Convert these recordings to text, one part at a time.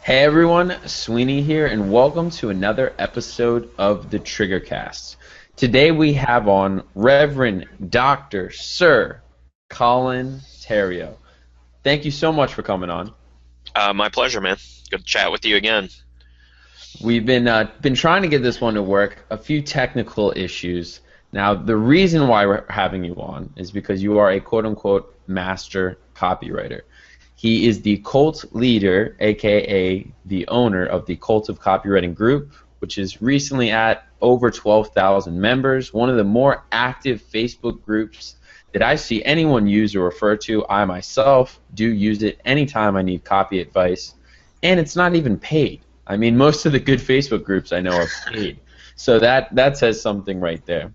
Hey everyone, Sweeney here, and welcome to another episode of the Triggercast. Today we have on Reverend Dr. Sir Colin Theriot. Thank you so much for coming on. My pleasure, man. Good to chat with you again. We've been trying to get this one to work. A few technical issues. Now, the reason why we're having you on is because you are a quote-unquote master copywriter. He is the cult leader, aka the owner of the Cult of Copywriting group, which is recently at over 12,000 members, one of the more active Facebook groups that I see anyone use or refer to. I myself do use it anytime I need copy advice, and it's not even paid. I mean, most of the good Facebook groups I know are paid, so that says something right there.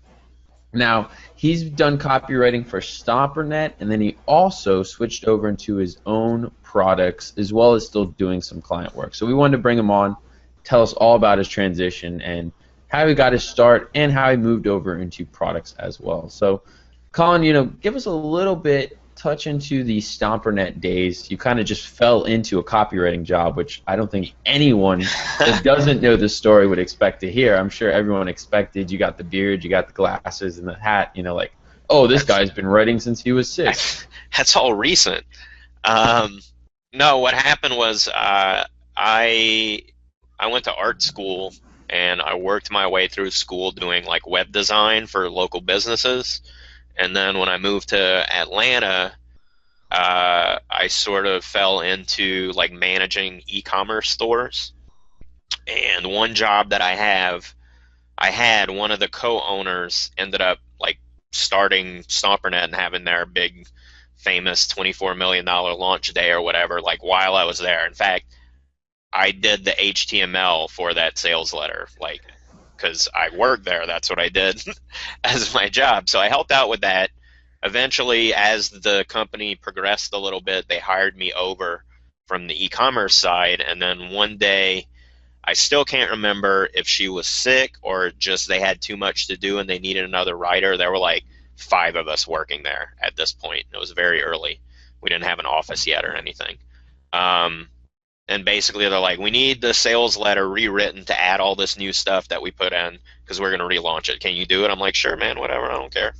Now, he's done copywriting for StomperNet, and then he also switched over into his own products, as well as still doing some client work. So we wanted to bring him on, tell us all about his transition and how he got his start and how he moved over into products as well. So, Colin, give us a little bit, touch into the StomperNet days. You kind of just fell into a copywriting job, which I don't think anyone that doesn't know the story would expect to hear. I'm sure everyone expected you got the beard, you got the glasses, and the hat, like, oh, this guy's been writing since he was 6. That's all recent. No, what happened was I went to art school, and I worked my way through school doing, like, web design for local businesses. And then when I moved to Atlanta, I sort of fell into like managing e-commerce stores. And one job that I had one of the co-owners ended up like starting StomperNet and having their big famous $24 million launch day or whatever, like while I was there. In fact, I did the HTML for that sales letter, like, because I worked there. That's what I did as my job. So I helped out with that. Eventually, as the company progressed a little bit, they hired me over from the e-commerce side. And then one day, I still can't remember if she was sick or just they had too much to do and they needed another writer. There were like 5 of us working there at this point. It was very early. We didn't have an office yet or anything. And basically, they're like, we need the sales letter rewritten to add all this new stuff that we put in because we're going to relaunch it. Can you do it? I'm like, sure, man, whatever. I don't care.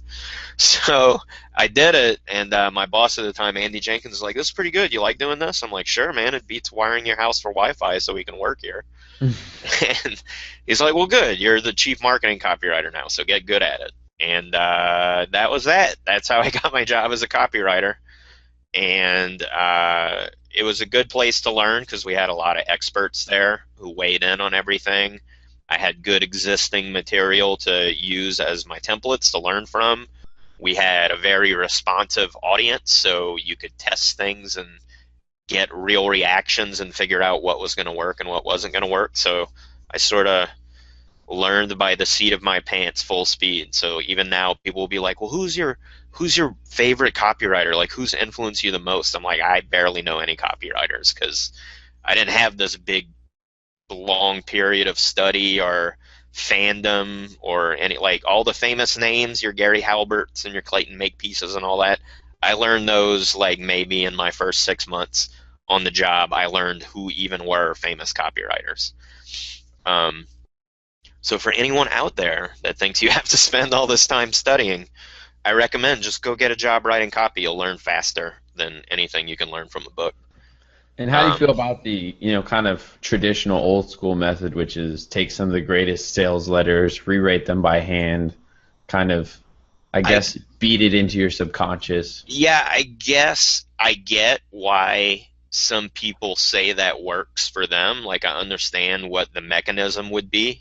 So I did it, and my boss at the time, Andy Jenkins, was like, this is pretty good. You like doing this? I'm like, sure, man. It beats wiring your house for Wi-Fi so we can work here. And he's like, well, good. You're the chief marketing copywriter now, so get good at it. And that was that. That's how I got my job as a copywriter. And it was a good place to learn because we had a lot of experts there who weighed in on everything. I had good existing material to use as my templates to learn from. We had a very responsive audience, so you could test things and get real reactions and figure out what was going to work and what wasn't going to work. So I sort of learned by the seat of my pants full speed. So even now people will be like, well, who's your favorite copywriter? Like, who's influenced you the most? I'm like, I barely know any copywriters because I didn't have this big, long period of study or fandom or any, like, all the famous names, your Gary Halberts and your Clayton Makepeaces and all that. I learned those, like, maybe in my first 6 months on the job. I learned who even were famous copywriters. So for anyone out there that thinks you have to spend all this time studying, I recommend just go get a job writing copy. You'll learn faster than anything you can learn from a book. And how do you feel about the, kind of traditional old school method, which is take some of the greatest sales letters, rewrite them by hand, kind of, I guess, beat it into your subconscious? Yeah, I guess I get why some people say that works for them. Like, I understand what the mechanism would be.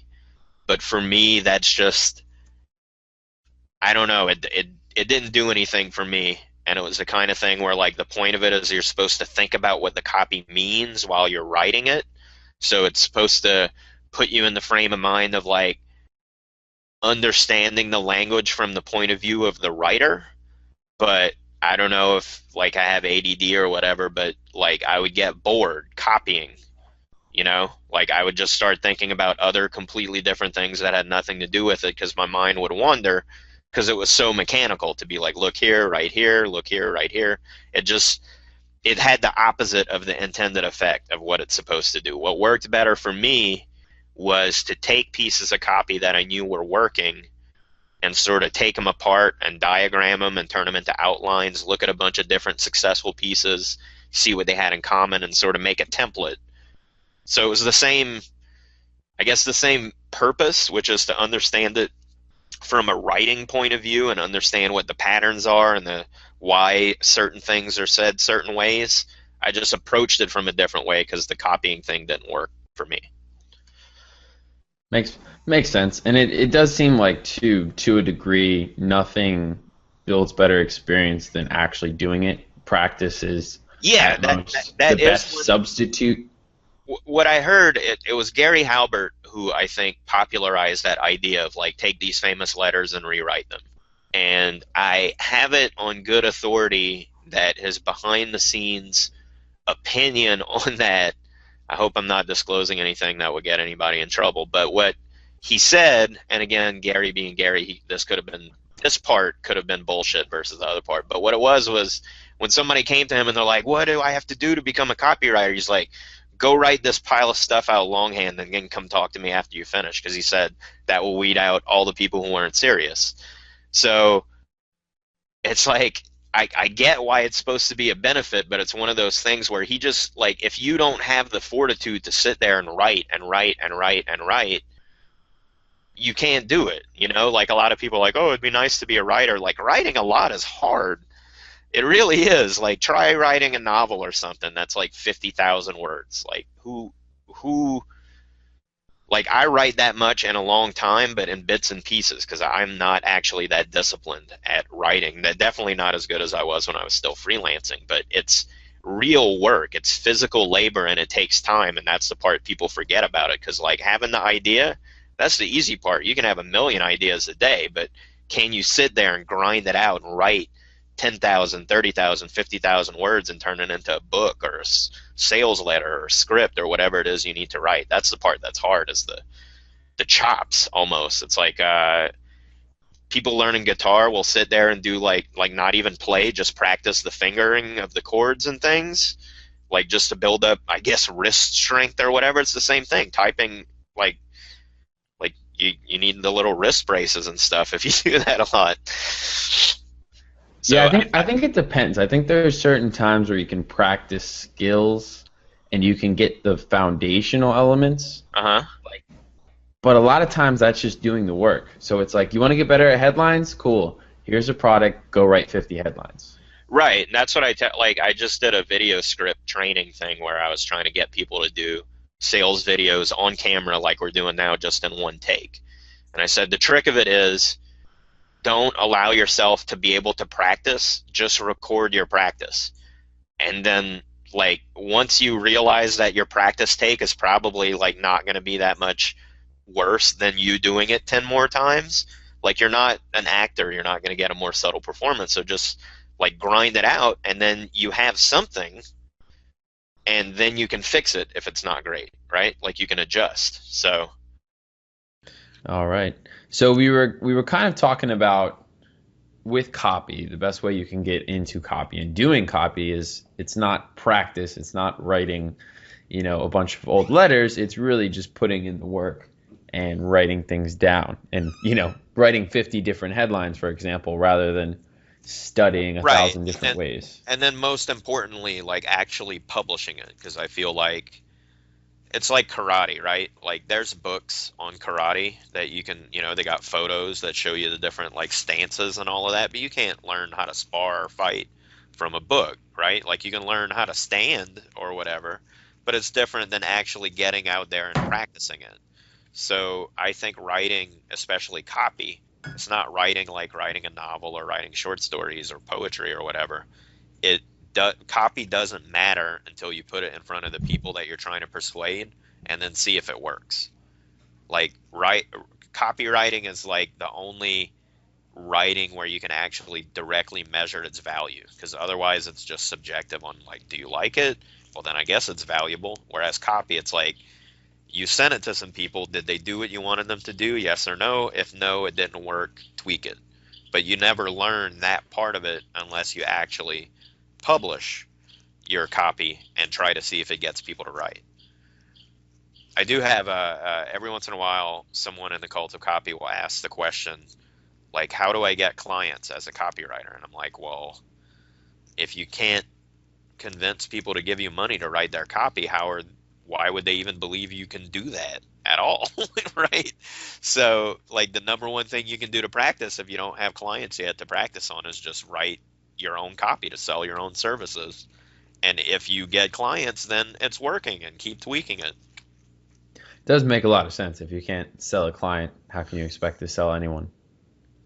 But for me, that's just, I don't know, it didn't do anything for me. And it was the kind of thing where, like, the point of it is you're supposed to think about what the copy means while you're writing it. So it's supposed to put you in the frame of mind of, like, understanding the language from the point of view of the writer. But I don't know if, like, I have ADD or whatever, but, like, I would get bored copying. Like, I would just start thinking about other completely different things that had nothing to do with it because my mind would wander because it was so mechanical to be like, look here, right here, look here, right here. It just, it had the opposite of the intended effect of what it's supposed to do. What worked better for me was to take pieces of copy that I knew were working and sort of take them apart and diagram them and turn them into outlines, look at a bunch of different successful pieces, see what they had in common, and sort of make a template. So it was the same, I guess the same purpose, which is to understand it from a writing point of view and understand what the patterns are and the why certain things are said certain ways. I just approached it from a different way because the copying thing didn't work for me. Makes sense, and it does seem like to a degree, nothing builds better experience than actually doing it. Practice is that the best substitute. What I heard, it was Gary Halbert who I think popularized that idea of like take these famous letters and rewrite them. And I have it on good authority that his behind the scenes opinion on that, I hope I'm not disclosing anything that would get anybody in trouble, but what he said, and again, Gary being Gary, this part could have been bullshit versus the other part, but what it was when somebody came to him and they're like, what do I have to do to become a copywriter? He's like, go write this pile of stuff out longhand and then come talk to me after you finish, because he said that will weed out all the people who weren't serious. So it's like, I get why it's supposed to be a benefit, but it's one of those things where he just, like, if you don't have the fortitude to sit there and write and write and write and write, you can't do it. You know, like a lot of people are like, oh, it'd be nice to be a writer. Like, writing a lot is hard. It really is. Like, try writing a novel or something that's like 50,000 words. Like, who like, I write that much in a long time, but in bits and pieces, because I'm not actually that disciplined at writing. That definitely not as good as I was when I was still freelancing, but it's real work. It's physical labor, and it takes time, and that's the part people forget about it, because, like, having the idea, that's the easy part. You can have a million ideas a day, but can you sit there and grind it out and write 10,000, 30,000, 50,000 words and turn it into a book or a sales letter or a script or whatever it is you need to write? That's the part that's hard, is the chops almost. It's like people learning guitar will sit there and do like not even play, just practice the fingering of the chords and things, like just to build up, I guess, wrist strength or whatever. It's the same thing. Typing, like you need the little wrist braces and stuff if you do that a lot. So yeah, I think it depends. I think there are certain times where you can practice skills and you can get the foundational elements. But a lot of times that's just doing the work. So it's like, you want to get better at headlines? Cool. Here's a product. Go write 50 headlines. Right. And that's what I just did a video script training thing where I was trying to get people to do sales videos on camera like we're doing now, just in one take. And I said the trick of it is, don't allow yourself to be able to practice, just record your practice. And then, like, once you realize that your practice take is probably, like, not going to be that much worse than you doing it 10 more times, like, you're not an actor, you're not going to get a more subtle performance. So just, like, grind it out, and then you have something, and then you can fix it if it's not great, right? Like, you can adjust. So all right. So we were kind of talking about, with copy, the best way you can get into copy and doing copy is, it's not practice, it's not writing, a bunch of old letters. It's really just putting in the work and writing things down, and writing 50 different headlines, for example, rather than studying 1,000 different ways. And then most importantly, like, actually publishing it, because I feel like it's like karate, right? Like, there's books on karate that you can, they got photos that show you the different, like, stances and all of that, but you can't learn how to spar or fight from a book, right? Like, you can learn how to stand or whatever, but it's different than actually getting out there and practicing it. So I think writing, especially copy, it's not writing like writing a novel or writing short stories or poetry or whatever. Copy doesn't matter until you put it in front of the people that you're trying to persuade, and then see if it works. Like, copywriting is like the only writing where you can actually directly measure its value, because otherwise it's just subjective on, like, do you like it? Well, then I guess it's valuable. Whereas copy, it's like, you sent it to some people. Did they do what you wanted them to do? Yes or no? If no, it didn't work, tweak it. But you never learn that part of it unless you actually publish. your copy and try to see if it gets people to write. I do have every once in a while, someone in the cult of copy will ask the question, like, how do I get clients as a copywriter? And I'm like, well, if you can't convince people to give you money to write their copy, why would they even believe you can do that at all? Right? So, like, the number one thing you can do to practice if you don't have clients yet to practice on is just write your own copy to sell your own services. And if you get clients, then it's working, and keep tweaking it. It does make a lot of sense. If you can't sell a client, how can you expect to sell anyone?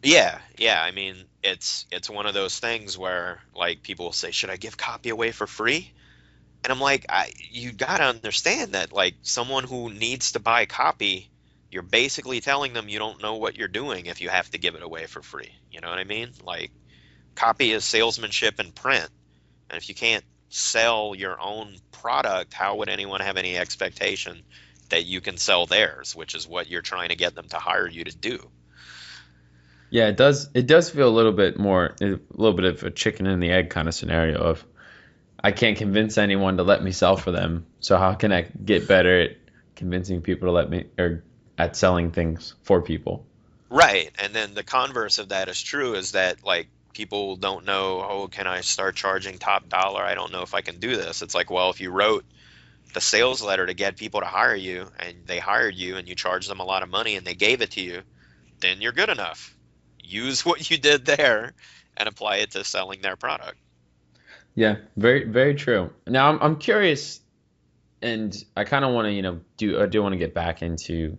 Yeah, yeah. I mean, it's one of those things where, like, people will say, "Should I give copy away for free?" And I'm like, you got to understand that, like, someone who needs to buy copy, you're basically telling them you don't know what you're doing if you have to give it away for free. You know what I mean? Like, copy is salesmanship in print. And if you can't sell your own product, how would anyone have any expectation that you can sell theirs, which is what you're trying to get them to hire you to do? Yeah, it does. It does feel a little bit of a chicken and the egg kind of scenario of I can't convince anyone to let me sell for them. So how can I get better at convincing people to let me or at selling things for people? Right. And then the converse of that is true, is that, like, people don't know, oh, can I start charging top dollar? I don't know if I can do this. It's like, well, if you wrote the sales letter to get people to hire you and they hired you and you charged them a lot of money and they gave it to you, then you're good enough. Use what you did there and apply it to selling their product. Yeah, very very true. Now I'm curious, and I kind of want to I do want to get back into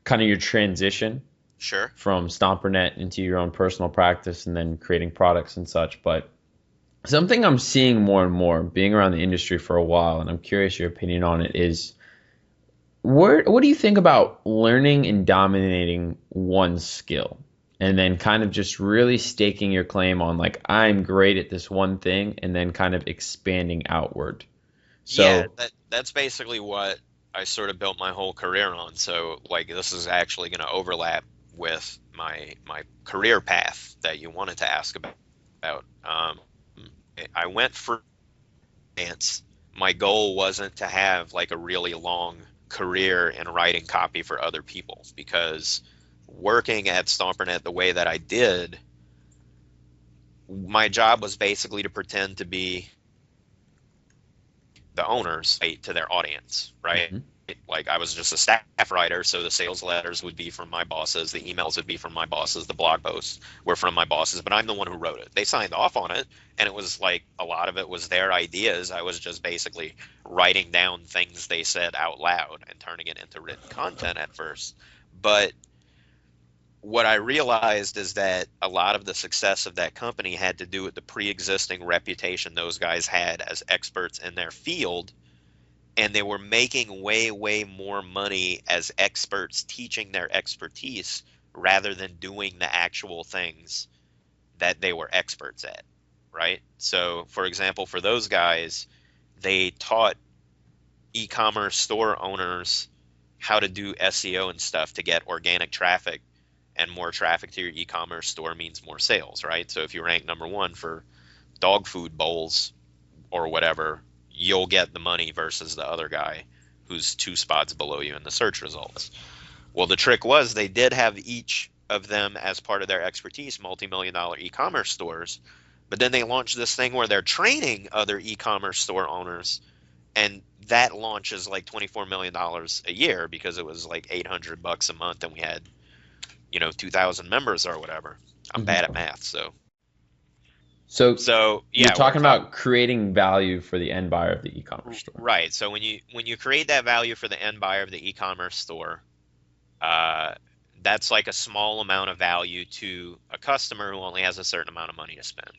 kind of your transition Sure. from StomperNet into your own personal practice and then creating products and such. But something I'm seeing more and more, being around the industry for a while, and I'm curious your opinion on it, is what do you think about learning and dominating one skill? And then kind of just really staking your claim on like I'm great at this one thing and then kind of expanding outward. Yeah, So that's basically what I sort of built my whole career on. So, like, this is actually going to overlap with my career path that you wanted to ask about. I went freelance. My goal wasn't to have like a really long career in writing copy for other people, because working at StomperNet the way that I did, my job was basically to pretend to be the owners to their audience, right? mhm. Like, I was just a staff writer, so the sales letters would be from my bosses, the emails would be from my bosses, the blog posts were from my bosses, but I'm the one who wrote it. They signed off on it, and it was like a lot of it was their ideas. I was just basically writing down things they said out loud and turning it into written content at first. But what I realized is that a lot of the success of that company had to do with the pre-existing reputation those guys had as experts in their field, and they were making way, way more money as experts teaching their expertise rather than doing the actual things that they were experts at, right? So, for example, for those guys, they taught e-commerce store owners how to do SEO and stuff to get organic traffic, and more traffic to your e-commerce store means more sales, right? So if you rank number one for dog food bowls or whatever, you'll get the money versus the other guy who's 2 spots below you in the search results. Well, the trick was they did have each of them as part of their expertise multi-million-dollar e-commerce stores, but then they launched this thing where they're training other e-commerce store owners, and that launch is like $24 million a year because it was like $800 a month, and we had 2,000 members or whatever. I'm bad at Mhm. math, so So so you're yeah, we're talking talking. about creating value for the end buyer of the e-commerce store. Right. So when you create that value for the end buyer of the e-commerce store, uh, that's like a small amount of value to a customer who only has a certain amount of money to spend.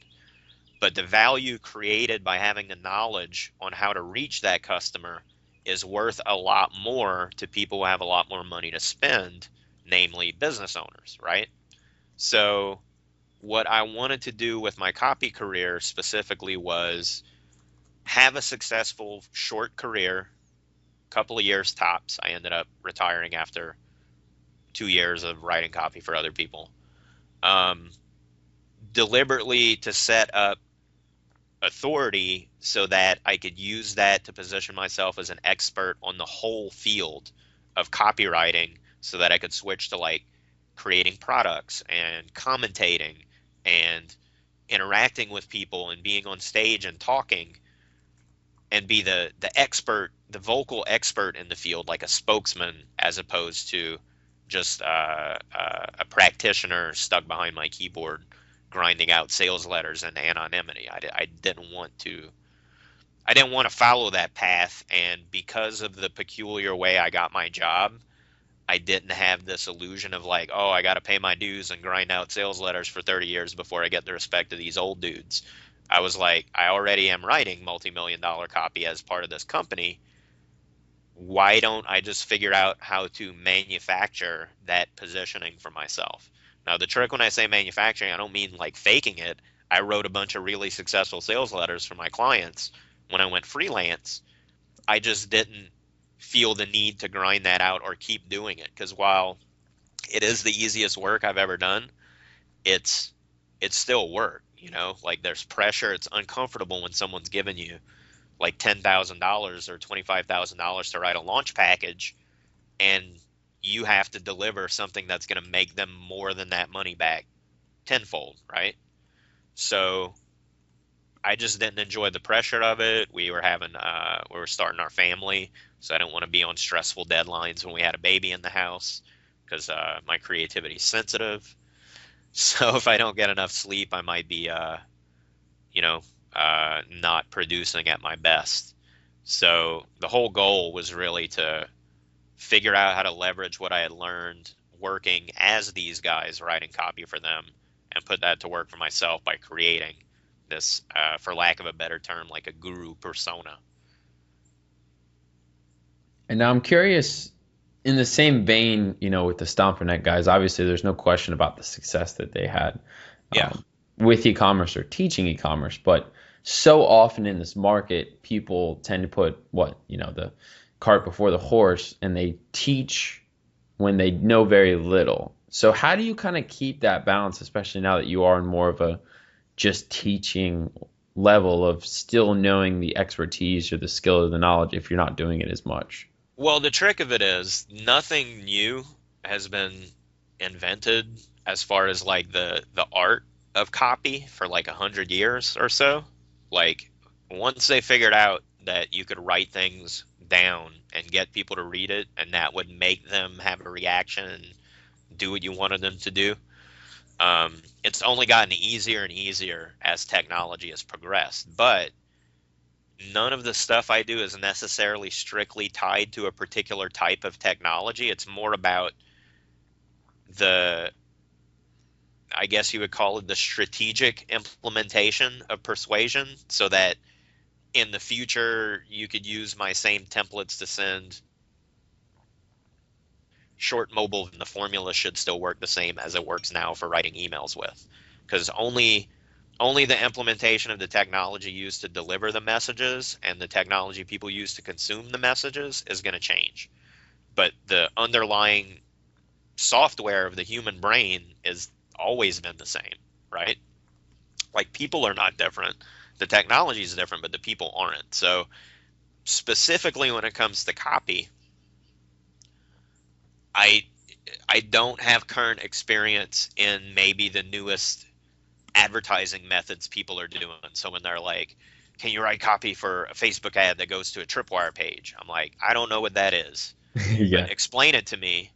But the value created by having the knowledge on how to reach that customer is worth a lot more to people who have a lot more money to spend, namely business owners, right? So what I wanted to do with my copy career specifically was have a successful short career, couple of years tops. I ended up retiring after 2 years of writing copy for other people. Um, Deliberately to set up authority so that I could use that to position myself as an expert on the whole field of copywriting so that I could switch to like creating products and commentating and interacting with people and being on stage and talking and be the expert, the vocal expert in the field, like a spokesman, as opposed to just a practitioner stuck behind my keyboard grinding out sales letters in anonymity. I didn't want to. I didn't want to follow that path, and because of the peculiar way I got my job, I didn't have this illusion of like, oh, I got to pay my dues and grind out sales letters for 30 years before I get the respect of these old dudes. I was like, I already am writing multi-million-dollar copy as part of this company. Why don't I just figure out how to manufacture that positioning for myself? Now, the trick when I say manufacturing, I don't mean like faking it. I wrote a bunch of really successful sales letters for my clients when I went freelance. I just didn't feel the need to grind that out or keep doing it, because while it is the easiest work I've ever done, it's still work, like there's pressure. It's uncomfortable when someone's giving you like $10,000 or $25,000 to write a launch package, and you have to deliver something that's going to make them more than that money back tenfold, right? So I just didn't enjoy the pressure of it. We were starting our family, so I didn't want to be on stressful deadlines when we had a baby in the house, because my creativity is sensitive. So if I don't get enough sleep, I might be, not producing at my best. So the whole goal was really to figure out how to leverage what I had learned working as these guys, writing copy for them, and put that to work for myself by creating this, for lack of a better term, like a guru persona. And now I'm curious, in the same vein, with the StomperNet guys, obviously there's no question about the success that they had Yeah. with e-commerce or teaching e-commerce. But so often in this market, people tend to put the cart before the horse, and they teach when they know very little. So how do you kind of keep that balance, especially now that you are in more of a just teaching level of still knowing the expertise or the skill or the knowledge if you're not doing it as much? Well, the trick of it is nothing new has been invented as far as like the art of copy for like 100 years or so. Like once they figured out that you could write things down and get people to read it, and that would make them have a reaction and do what you wanted them to do, it's only gotten easier and easier as technology has progressed. But none of the stuff I do is necessarily strictly tied to a particular type of technology. It's more about I guess you would call it the strategic implementation of persuasion, so that in the future you could use my same templates to send short mobile, and the formula should still work the same as it works now for writing emails with, because only the implementation of the technology used to deliver the messages and the technology people use to consume the messages is going to change. But the underlying software of the human brain is always been the same, right? Like people are not different. The technology is different, but the people aren't. So specifically when it comes to copy, I don't have current experience in maybe the newest advertising methods people are doing. So when they're like, can you write copy for a Facebook ad that goes to a tripwire page? I'm like, I don't know what that is. Yeah. But explain it to me,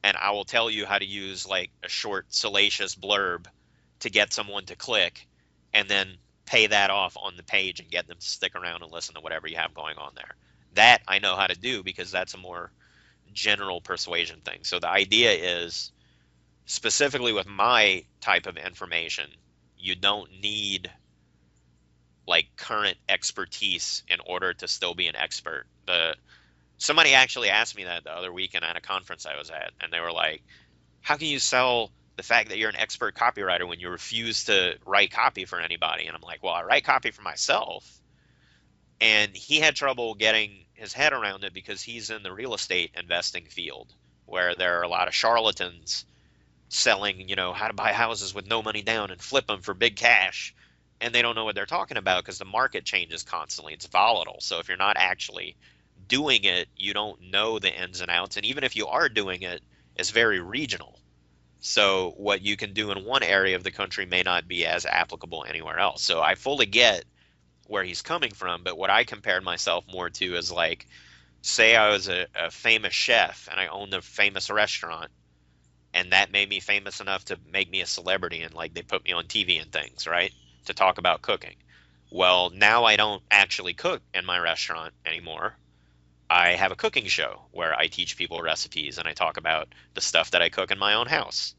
and I will tell you how to use like a short, salacious blurb to get someone to click, and then pay that off on the page and get them to stick around and listen to whatever you have going on there. That I know how to do, because that's a more general persuasion thing. So the idea is, specifically with my type of information, you don't need like current expertise in order to still be an expert. Somebody actually asked me that the other weekend at a conference I was at, and they were like, how can you sell the fact that you're an expert copywriter when you refuse to write copy for anybody? And I'm like, well, I write copy for myself. And he had trouble getting his head around it because he's in the real estate investing field, where there are a lot of charlatans selling, how to buy houses with no money down and flip them for big cash. and they don't know what they're talking about because the market changes constantly. It's volatile. So if you're not actually doing it, you don't know the ins and outs. And even if you are doing it, it's very regional. So what you can do in one area of the country may not be as applicable anywhere else. So I fully get where he's coming from, but what I compared myself more to is like, say I was a famous chef and I owned a famous restaurant, and that made me famous enough to make me a celebrity, and like they put me on TV and things, right? To talk about cooking. Well, now I don't actually cook in my restaurant anymore. I have a cooking show where I teach people recipes and I talk about the stuff that I cook in my own house.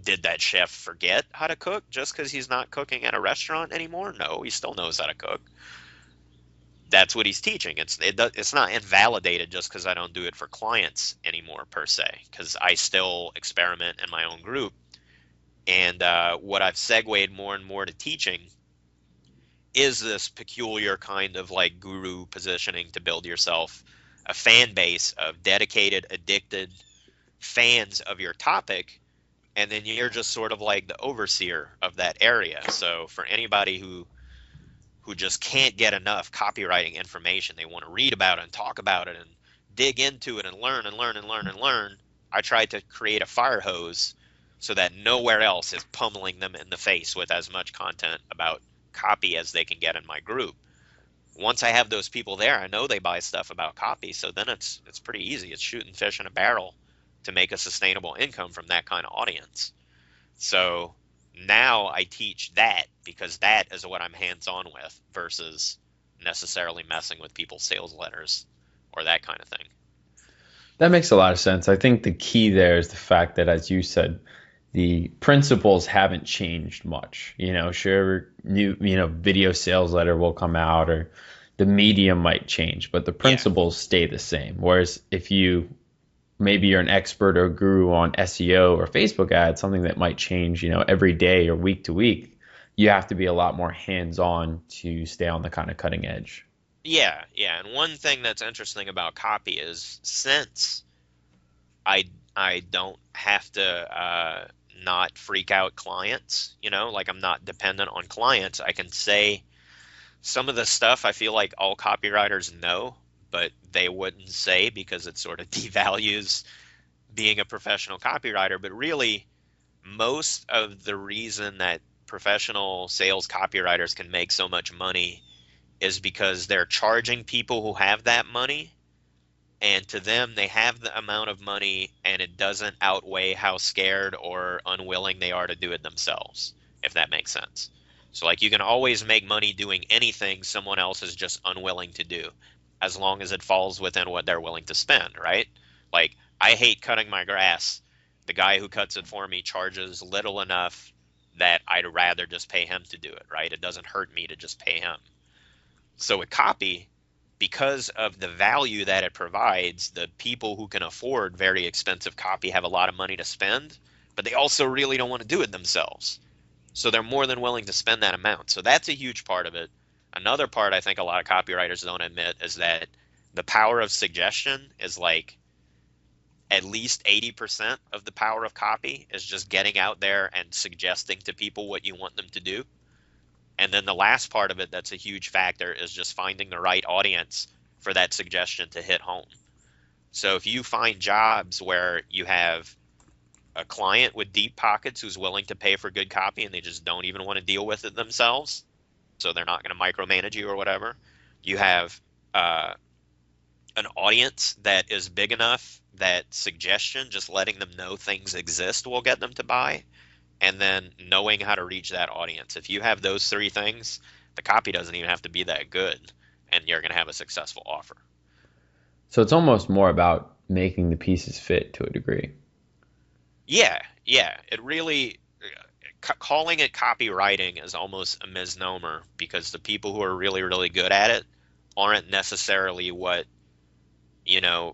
Did that chef forget how to cook just because he's not cooking at a restaurant anymore? No, he still knows how to cook. That's what he's teaching. It's not invalidated just because I don't do it for clients anymore per se, because I still experiment in my own group. And what I've segued more and more to teaching is this peculiar kind of like guru positioning to build yourself a fan base of dedicated, addicted fans of your topic, and then you're just sort of like the overseer of that area. So for anybody who just can't get enough copywriting information, they want to read about it and talk about it and dig into it and learn and learn and learn and learn, I tried to create a fire hose so that nowhere else is pummeling them in the face with as much content about copy as they can get in my group. Once I have those people there, I know they buy stuff about copy, so then it's pretty easy. It's shooting fish in a barrel to make a sustainable income from that kind of audience. So now I teach that because that is what I'm hands-on with versus necessarily messing with people's sales letters or that kind of thing. That makes a lot of sense. I think the key there is the fact that, as you said, the principles haven't changed much. Sure, new, video sales letter will come out or the medium might change, but the principles stay the same. Whereas if maybe you're an expert or guru on SEO or Facebook ads, something that might change, every day or week to week, you have to be a lot more hands-on to stay on the kind of cutting edge. Yeah. And one thing that's interesting about copy is since I don't have to not freak out clients, like I'm not dependent on clients, I can say some of the stuff I feel like all copywriters know, but they wouldn't say because it sort of devalues being a professional copywriter. But really, most of the reason that professional sales copywriters can make so much money is because they're charging people who have that money, and to them, they have the amount of money and it doesn't outweigh how scared or unwilling they are to do it themselves, if that makes sense. So like you can always make money doing anything someone else is just unwilling to do, as long as it falls within what they're willing to spend, right? Like, I hate cutting my grass. The guy who cuts it for me charges little enough that I'd rather just pay him to do it, right? It doesn't hurt me to just pay him. So with copy, because of the value that it provides, the people who can afford very expensive copy have a lot of money to spend, but they also really don't want to do it themselves. So they're more than willing to spend that amount. So that's a huge part of it. Another part I think a lot of copywriters don't admit is that the power of suggestion is like at least 80% of the power of copy is just getting out there and suggesting to people what you want them to do. And then the last part of it that's a huge factor is just finding the right audience for that suggestion to hit home. So if you find jobs where you have a client with deep pockets who's willing to pay for good copy and they just don't even want to deal with it themselves, so they're not going to micromanage you or whatever, you have an audience that is big enough that suggestion, just letting them know things exist, will get them to buy, and then knowing how to reach that audience. If you have those three things, the copy doesn't even have to be that good, and you're going to have a successful offer. So it's almost more about making the pieces fit to a degree. Yeah. It really, calling it copywriting is almost a misnomer, because the people who are really, really good at it aren't necessarily what,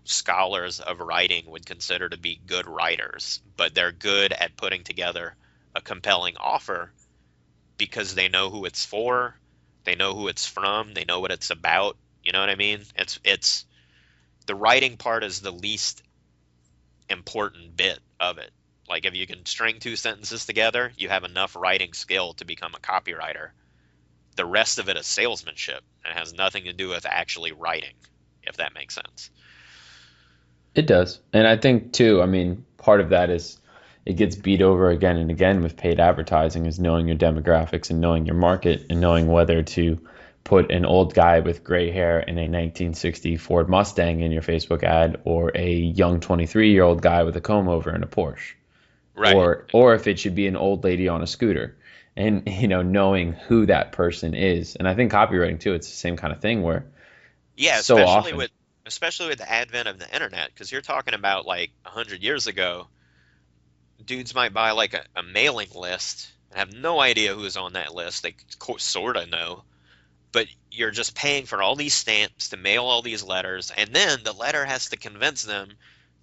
scholars of writing would consider to be good writers, but they're good at putting together a compelling offer because they know who it's for, they know who it's from, they know what it's about. You know what I mean? It's the writing part is the least important bit of it. Like if you can string two sentences together, you have enough writing skill to become a copywriter. The rest of it is salesmanship and has nothing to do with actually writing, if that makes sense. It does. And I think too, I mean, part of that is it gets beat over again and again with paid advertising is knowing your demographics and knowing your market and knowing whether to put an old guy with gray hair in a 1960 Ford Mustang in your Facebook ad or a young 23-year-old guy with a comb over in a Porsche. Right. Or if it should be an old lady on a scooter. And knowing who that person is. And I think copywriting too, it's the same kind of thing where especially with the advent of the internet, because you're talking about like 100 years ago, dudes might buy like a mailing list and have no idea who's on that list. They sort of know, but you're just paying for all these stamps to mail all these letters, and then the letter has to convince them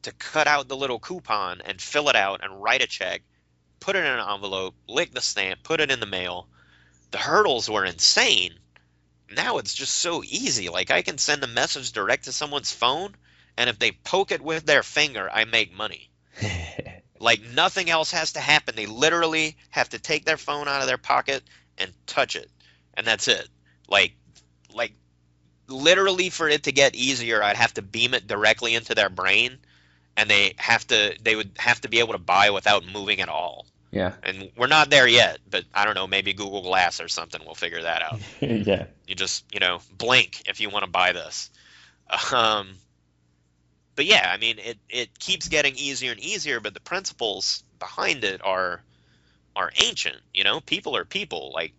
to cut out the little coupon and fill it out and write a check, put it in an envelope, lick the stamp, put it in the mail. The hurdles were insane. Now it's just so easy. Like I can send a message direct to someone's phone, and if they poke it with their finger, I make money. Like nothing else has to happen. They literally have to take their phone out of their pocket and touch it, and that's it. Like literally for it to get easier, I'd have to beam it directly into their brain, and they would have to be able to buy without moving at all. Yeah. And we're not there yet, but I don't know, maybe Google Glass or something will figure that out. Yeah. You just, blink if you want to buy this. But yeah, I mean, it keeps getting easier and easier, but the principles behind it are ancient. People are people. Like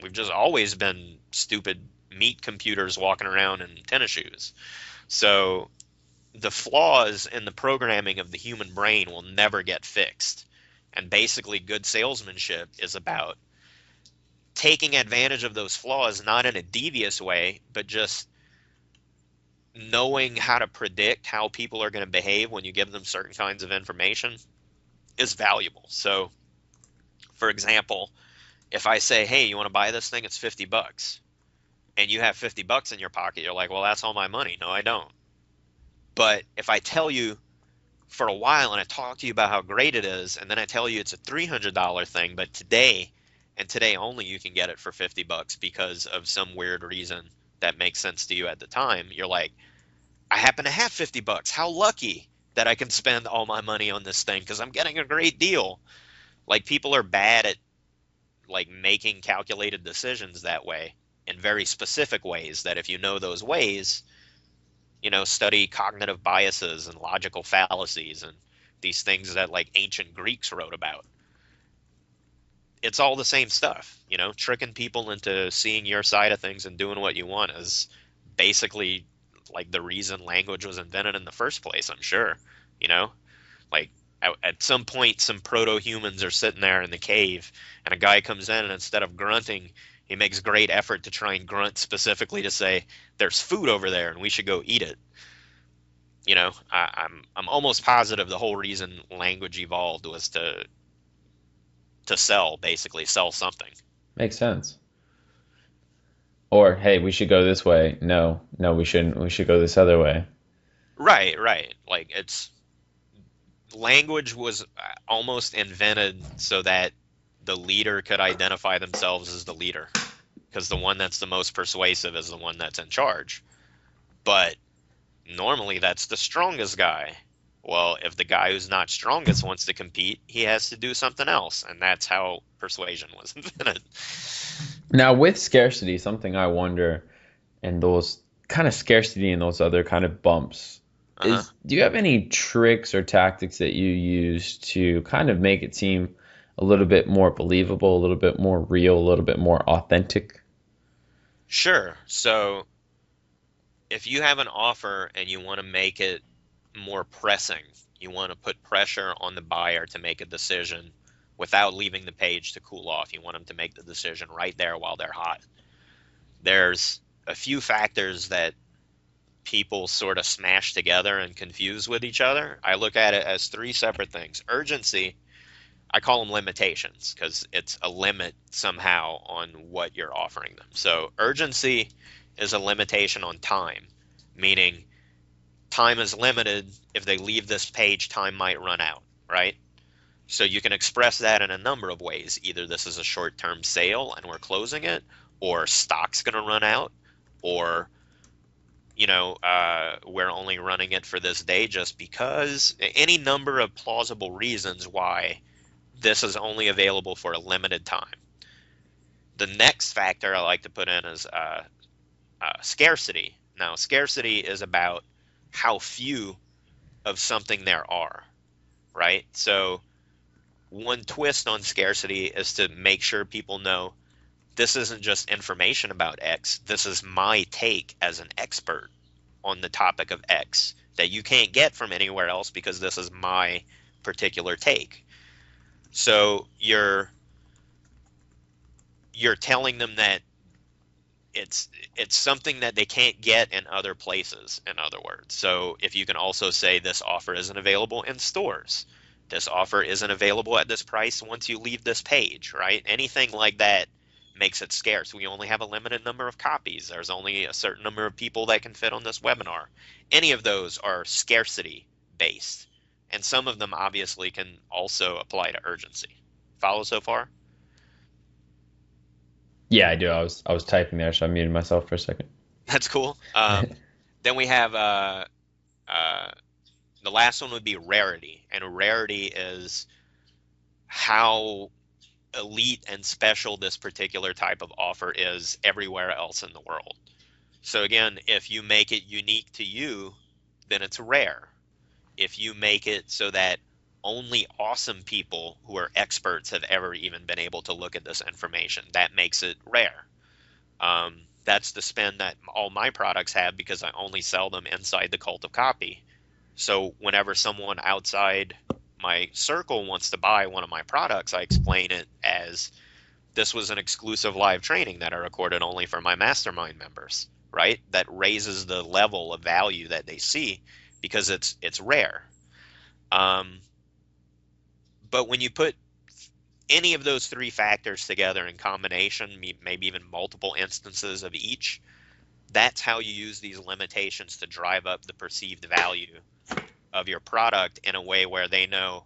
we've just always been stupid meat computers walking around in tennis shoes. So the flaws in the programming of the human brain will never get fixed. And basically good salesmanship is about taking advantage of those flaws, not in a devious way, but just knowing how to predict how people are going to behave when you give them certain kinds of information is valuable. So, for example, if I say, hey, you want to buy this thing? It's $50. And you have $50 in your pocket, you're like, well, that's all my money. No, I don't. But if I tell you for a while and I talk to you about how great it is, and then I tell you it's a $300 thing, but today and today only you can get it for $50 because of some weird reason that makes sense to you at the time, you're like, I happen to have $50. How lucky that I can spend all my money on this thing because I'm getting a great deal. Like people are bad at like making calculated decisions that way in very specific ways that if you know those ways, study cognitive biases and logical fallacies and these things that like ancient Greeks wrote about. It's all the same stuff, tricking people into seeing your side of things and doing what you want is basically like the reason language was invented in the first place, I'm sure, like at some point some proto-humans are sitting there in the cave and a guy comes in and instead of grunting, he makes great effort to try and grunt specifically to say there's food over there and we should go eat it. I'm almost positive the whole reason language evolved was to sell something. Makes sense. Or, hey, we should go this way. No, we shouldn't. We should go this other way. Right. Like language was almost invented so that the leader could identify themselves as the leader, because the one that's the most persuasive is the one that's in charge. But normally that's the strongest guy. Well, if the guy who's not strongest wants to compete, he has to do something else, and that's how persuasion was invented. Now, with scarcity, something I wonder, and those kind of scarcity and those other kind of bumps, is do you have any tricks or tactics that you use to kind of make it seem a little bit more believable, a little bit more real, a little bit more authentic? Sure. So if you have an offer and you want to make it more pressing, you want to put pressure on the buyer to make a decision without leaving the page to cool off. You want them to make the decision right there while they're hot. There's a few factors that people sort of smash together and confuse with each other. I look at it as three separate things. Urgency, I call them limitations because it's a limit somehow on what you're offering them. So urgency is a limitation on time, meaning time is limited. If they leave this page, time might run out, right? So you can express that in a number of ways. Either this is a short-term sale and we're closing it, or stock's going to run out, or we're only running it for this day just because. Any number of plausible reasons why this is only available for a limited time. The next factor I like to put in is scarcity. Now, scarcity is about how few of something there are, right? So one twist on scarcity is to make sure people know this isn't just information about X. This is my take as an expert on the topic of X that you can't get from anywhere else because this is my particular take. So you're telling them that it's something that they can't get in other places, in other words. So if you can also say this offer isn't available in stores, this offer isn't available at this price once you leave this page, right? Anything like that makes it scarce. We only have a limited number of copies. There's only a certain number of people that can fit on this webinar. Any of those are scarcity based. And some of them obviously can also apply to urgency. Follow so far? Yeah, I do. I was typing there, so I muted myself for a second. That's cool. Then we have the last one would be rarity. And rarity is how elite and special this particular type of offer is everywhere else in the world. So again, if you make it unique to you, then it's rare. If you make it so that only awesome people who are experts have ever even been able to look at this information, that makes it rare. That's the spin that all my products have because I only sell them inside the cult of copy. So whenever someone outside my circle wants to buy one of my products, I explain it as this was an exclusive live training that I recorded only for my mastermind members, right? That raises the level of value that they see because it's rare. But when you put any of those three factors together in combination, maybe even multiple instances of each, that's how you use these limitations to drive up the perceived value of your product in a way where they know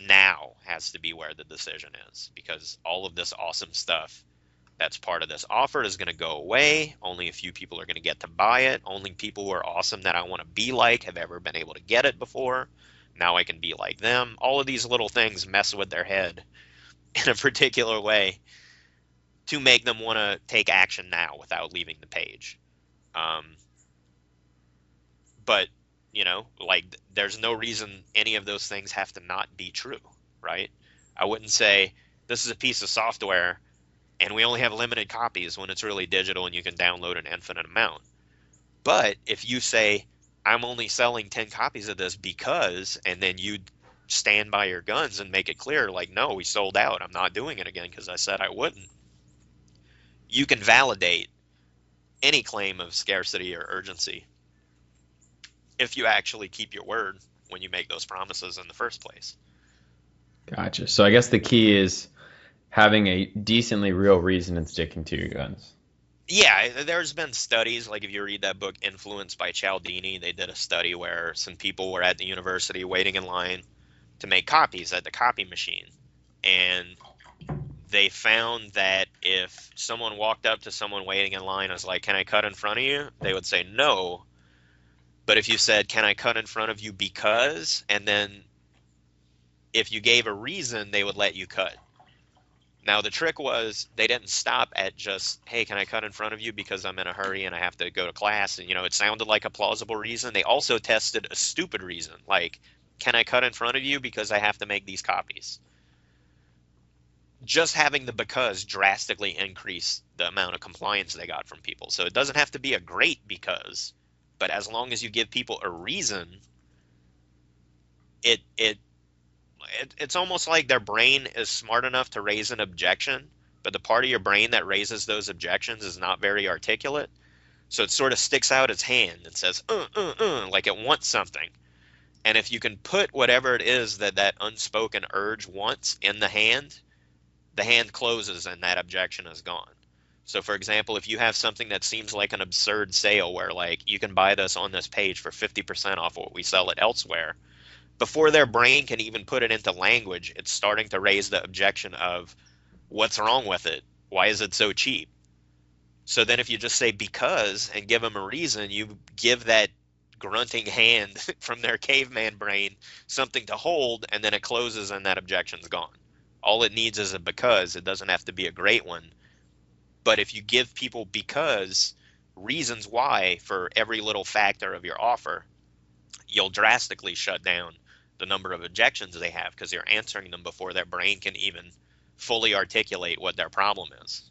now has to be where the decision is, because all of this awesome stuff that's part of this offer is going to go away. Only a few people are going to get to buy it. Only people who are awesome that I want to be like have ever been able to get it before. Now I can be like them. All of these little things mess with their head in a particular way to make them want to take action now without leaving the page. But, there's no reason any of those things have to not be true, right? I wouldn't say this is a piece of software and we only have limited copies when it's really digital and you can download an infinite amount. But if you say, I'm only selling 10 copies of this because, and then you stand by your guns and make it clear, like, no, we sold out. I'm not doing it again because I said I wouldn't. You can validate any claim of scarcity or urgency if you actually keep your word when you make those promises in the first place. Gotcha. So I guess the key is having a decently real reason and sticking to your guns. Yeah, there's been studies, like if you read that book Influenced by Cialdini, they did a study where some people were at the university waiting in line to make copies at the copy machine. And they found that if someone walked up to someone waiting in line and was like, can I cut in front of you? They would say no. But if you said, can I cut in front of you because, and then if you gave a reason, they would let you cut. Now, the trick was they didn't stop at just, hey, can I cut in front of you because I'm in a hurry and I have to go to class? And, it sounded like a plausible reason. They also tested a stupid reason, like, can I cut in front of you because I have to make these copies? Just having the because drastically increased the amount of compliance they got from people. So it doesn't have to be a great because, but as long as you give people a reason, it's almost like their brain is smart enough to raise an objection, but the part of your brain that raises those objections is not very articulate. So it sort of sticks out its hand and says, like it wants something. And if you can put whatever it is that unspoken urge wants in the hand closes and that objection is gone. So for example, if you have something that seems like an absurd sale where like you can buy this on this page for 50% off what we sell it elsewhere, Before their brain can even put it into language, it's starting to raise the objection of what's wrong with it? Why is it so cheap? So then if you just say because and give them a reason, you give that grunting hand from their caveman brain something to hold, and then it closes and that objection's gone. All it needs is a because. It doesn't have to be a great one. But if you give people because reasons why for every little factor of your offer, you'll drastically shut down the number of objections they have because you're answering them before their brain can even fully articulate what their problem is.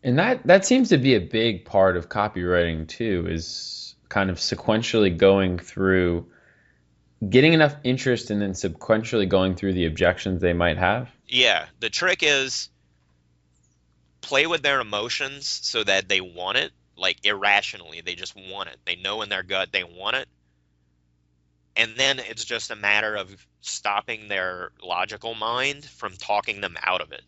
And that seems to be a big part of copywriting too, is kind of sequentially going through, getting enough interest and then sequentially going through the objections they might have. Yeah, the trick is play with their emotions so that they want it, like irrationally. They just want it. They know in their gut they want it. And then it's just a matter of stopping their logical mind from talking them out of it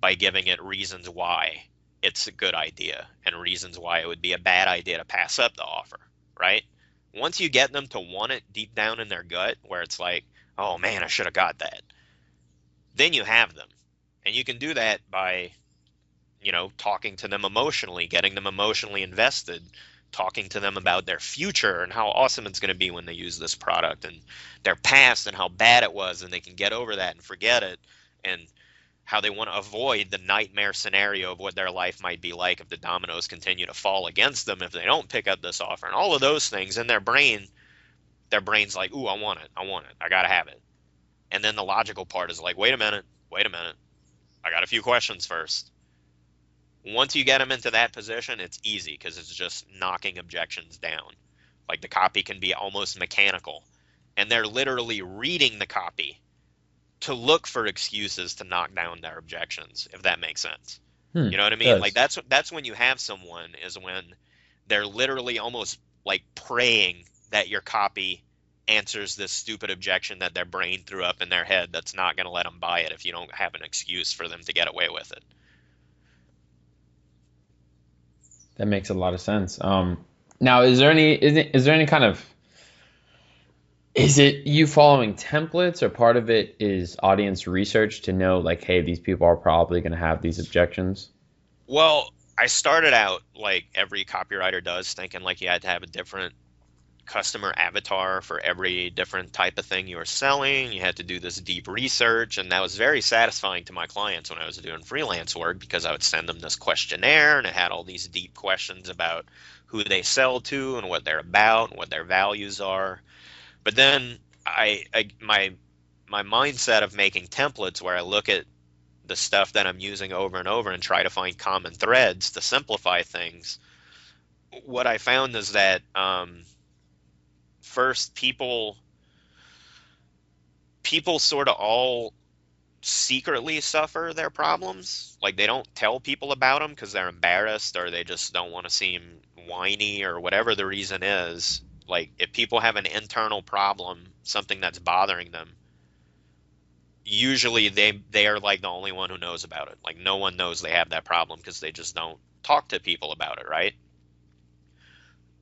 by giving it reasons why it's a good idea and reasons why it would be a bad idea to pass up the offer, right? Once you get them to want it deep down in their gut, where it's like, oh man, I should have got that, then you have them. And you can do that by, talking to them emotionally, getting them emotionally invested, talking to them about their future and how awesome it's going to be when they use this product, and their past and how bad it was, and they can get over that and forget it, and how they want to avoid the nightmare scenario of what their life might be like if the dominoes continue to fall against them if they don't pick up this offer, and all of those things in their brain's like, ooh, I want it, I gotta have it. And then the logical part is like, wait a minute, I got a few questions first. Once you get them into that position, it's easy because it's just knocking objections down. Like the copy can be almost mechanical, and they're literally reading the copy to look for excuses to knock down their objections, if that makes sense. You know what I mean? Like that's when you have someone, is when they're literally almost like praying that your copy answers this stupid objection that their brain threw up in their head that's not going to let them buy it if you don't have an excuse for them to get away with it. That makes a lot of sense. Now, is there any kind of, is it you following templates, or part of it is audience research to know, like, hey, these people are probably going to have these objections? Well, I started out like every copywriter does, thinking like you had to have a different customer avatar for every different type of thing you were selling. You had to do this deep research, and that was very satisfying to my clients when I was doing freelance work, because I would send them this questionnaire and it had all these deep questions about who they sell to and what they're about and what their values are. But then my mindset of making templates where I look at the stuff that I'm using over and over and try to find common threads to simplify things, what I found is that first, people sort of all secretly suffer their problems. Like they don't tell people about them because they're embarrassed, or they just don't want to seem whiny, or whatever the reason is. Like if people have an internal problem, something that's bothering them, usually they are like the only one who knows about it. Like no one knows they have that problem because they just don't talk to people about it, right?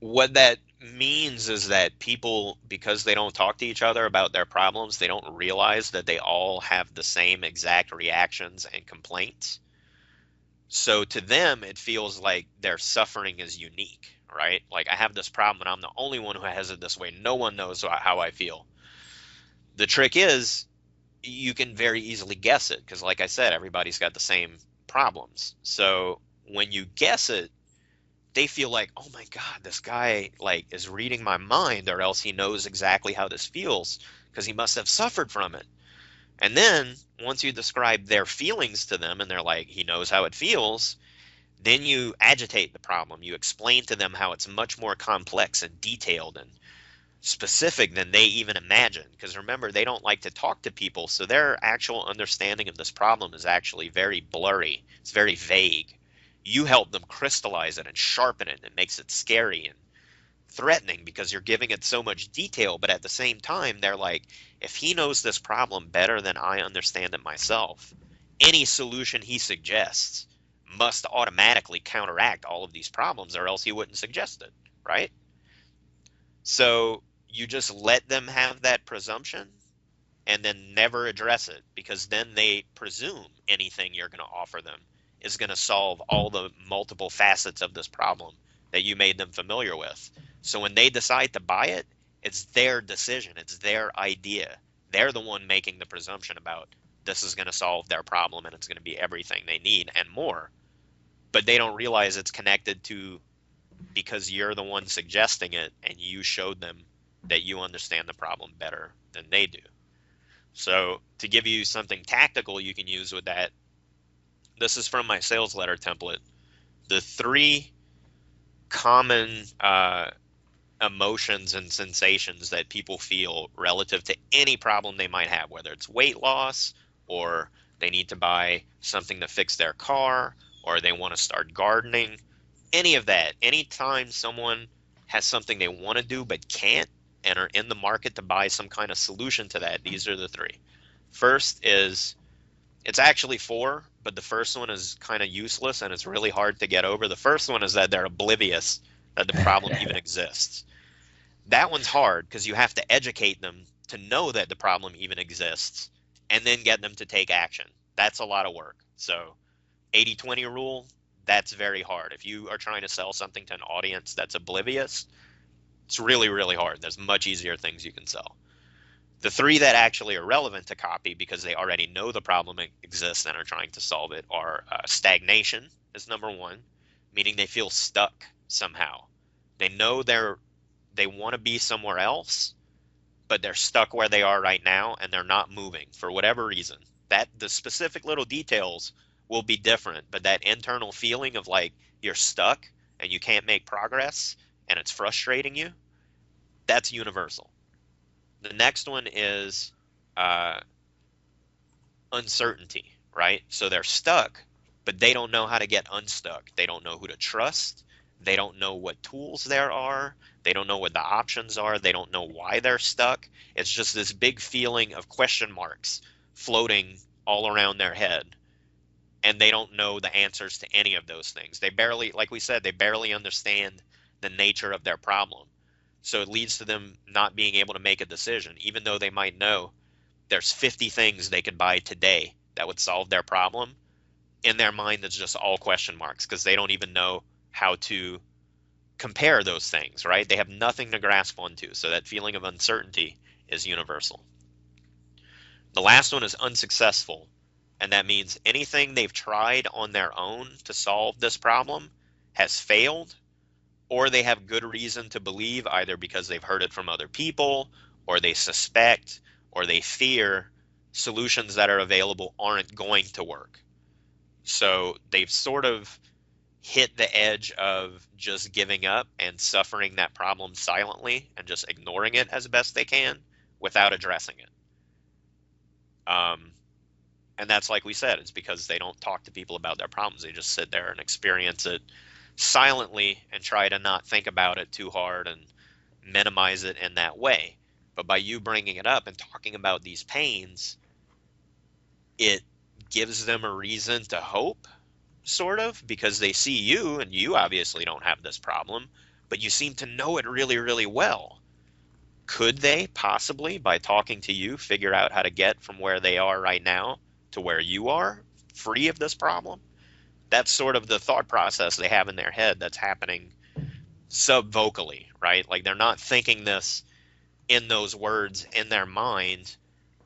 What that means is that people, because they don't talk to each other about their problems, they don't realize that they all have the same exact reactions and complaints. So to them, it feels like their suffering is unique, right? Like I have this problem and I'm the only one who has it this way. No one knows how I feel. The trick is you can very easily guess it because, like I said, everybody's got the same problems. So when you guess it, they feel like, oh my God, this guy like is reading my mind, or else he knows exactly how this feels because he must have suffered from it. And then once you describe their feelings to them and they're like, he knows how it feels, then you agitate the problem. You explain to them how it's much more complex and detailed and specific than they even imagine. Because remember, they don't like to talk to people, so their actual understanding of this problem is actually very blurry. It's very vague. You help them crystallize it and sharpen it, and it makes it scary and threatening because you're giving it so much detail. But at the same time, they're like, if he knows this problem better than I understand it myself, any solution he suggests must automatically counteract all of these problems, or else he wouldn't suggest it, right? So you just let them have that presumption and then never address it, because then they presume anything you're going to offer them is going to solve all the multiple facets of this problem that you made them familiar with. So when they decide to buy it, it's their decision, it's their idea. They're the one making the presumption about this is going to solve their problem and it's going to be everything they need and more. But they don't realize it's connected to, because you're the one suggesting it and you showed them that you understand the problem better than they do. So to give you something tactical you can use with that, this is from my sales letter template. The 3 common emotions and sensations that people feel relative to any problem they might have, whether it's weight loss, or they need to buy something to fix their car, or they want to start gardening, any of that. Anytime someone has something they want to do but can't, and are in the market to buy some kind of solution to that, these are the 3. First is, it's actually 4, but the first one is kind of useless and it's really hard to get over. The first one is that they're oblivious that the problem even exists. That one's hard because you have to educate them to know that the problem even exists and then get them to take action. That's a lot of work. So 80-20 rule, that's very hard. If you are trying to sell something to an audience that's oblivious, it's really, really hard. There's much easier things you can sell. The 3 that actually are relevant to copy because they already know the problem exists and are trying to solve it are stagnation is number 1, meaning they feel stuck somehow. They know they want to be somewhere else, but they're stuck where they are right now and they're not moving for whatever reason. That the specific little details will be different, but that internal feeling of like you're stuck and you can't make progress and it's frustrating you, that's universal. The next one is uncertainty, right? So they're stuck, but they don't know how to get unstuck. They don't know who to trust. They don't know what tools there are. They don't know what the options are. They don't know why they're stuck. It's just this big feeling of question marks floating all around their head. And they don't know the answers to any of those things. They barely, like we said, they barely understand the nature of their problem. So it leads to them not being able to make a decision, even though they might know there's 50 things they could buy today that would solve their problem. In their mind, it's just all question marks because they don't even know how to compare those things, right? They have nothing to grasp onto. So that feeling of uncertainty is universal. The last one is unsuccessful. And that means anything they've tried on their own to solve this problem has failed, or they have good reason to believe, either because they've heard it from other people, or they suspect, or they fear solutions that are available aren't going to work. So they've sort of hit the edge of just giving up and suffering that problem silently and just ignoring it as best they can without addressing it. And that's, like we said, it's because they don't talk to people about their problems. They just sit there and experience it silently and try to not think about it too hard and minimize it in that way. But by you bringing it up and talking about these pains, it gives them a reason to hope, sort of, because they see you and you obviously don't have this problem, but you seem to know it really, really well. Could they possibly, by talking to you, figure out how to get from where they are right now to where you are, free of this problem? That's sort of the thought process they have in their head that's happening subvocally, right? Like they're not thinking this in those words in their mind,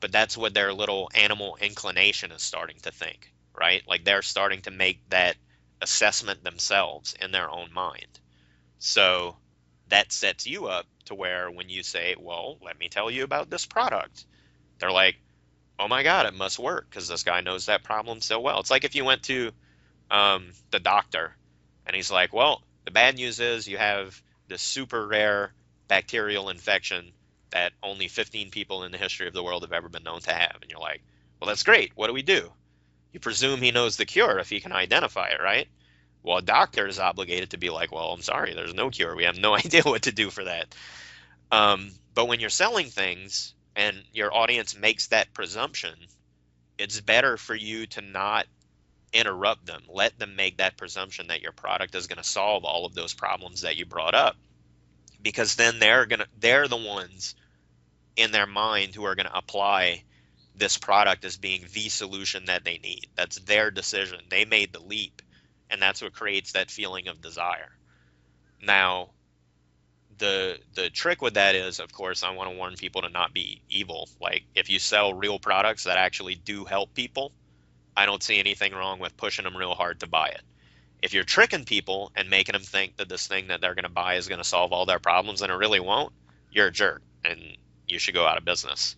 but that's what their little animal inclination is starting to think, right? Like they're starting to make that assessment themselves in their own mind. So that sets you up to where when you say, well, let me tell you about this product, they're like, oh my God, it must work because this guy knows that problem so well. It's like if you went to the doctor and he's like, well, the bad news is you have this super rare bacterial infection that only 15 people in the history of the world have ever been known to have. And you're like, well, that's great. What do we do? You presume he knows the cure if he can identify it, right? Well, a doctor is obligated to be like, well, I'm sorry, there's no cure. We have no idea what to do for that. But when you're selling things and your audience makes that presumption, it's better for you to not interrupt them. Let them make that presumption that your product is going to solve all of those problems that you brought up. because then they're the ones in their mind who are gonna apply this product as being the solution that they need. That's their decision. They made the leap, and that's what creates that feeling of desire. Now, the trick with that is, of course, I want to warn people to not be evil. Like, if you sell real products that actually do help people, I don't see anything wrong with pushing them real hard to buy it. If you're tricking people and making them think that this thing that they're going to buy is going to solve all their problems and it really won't, you're a jerk and you should go out of business,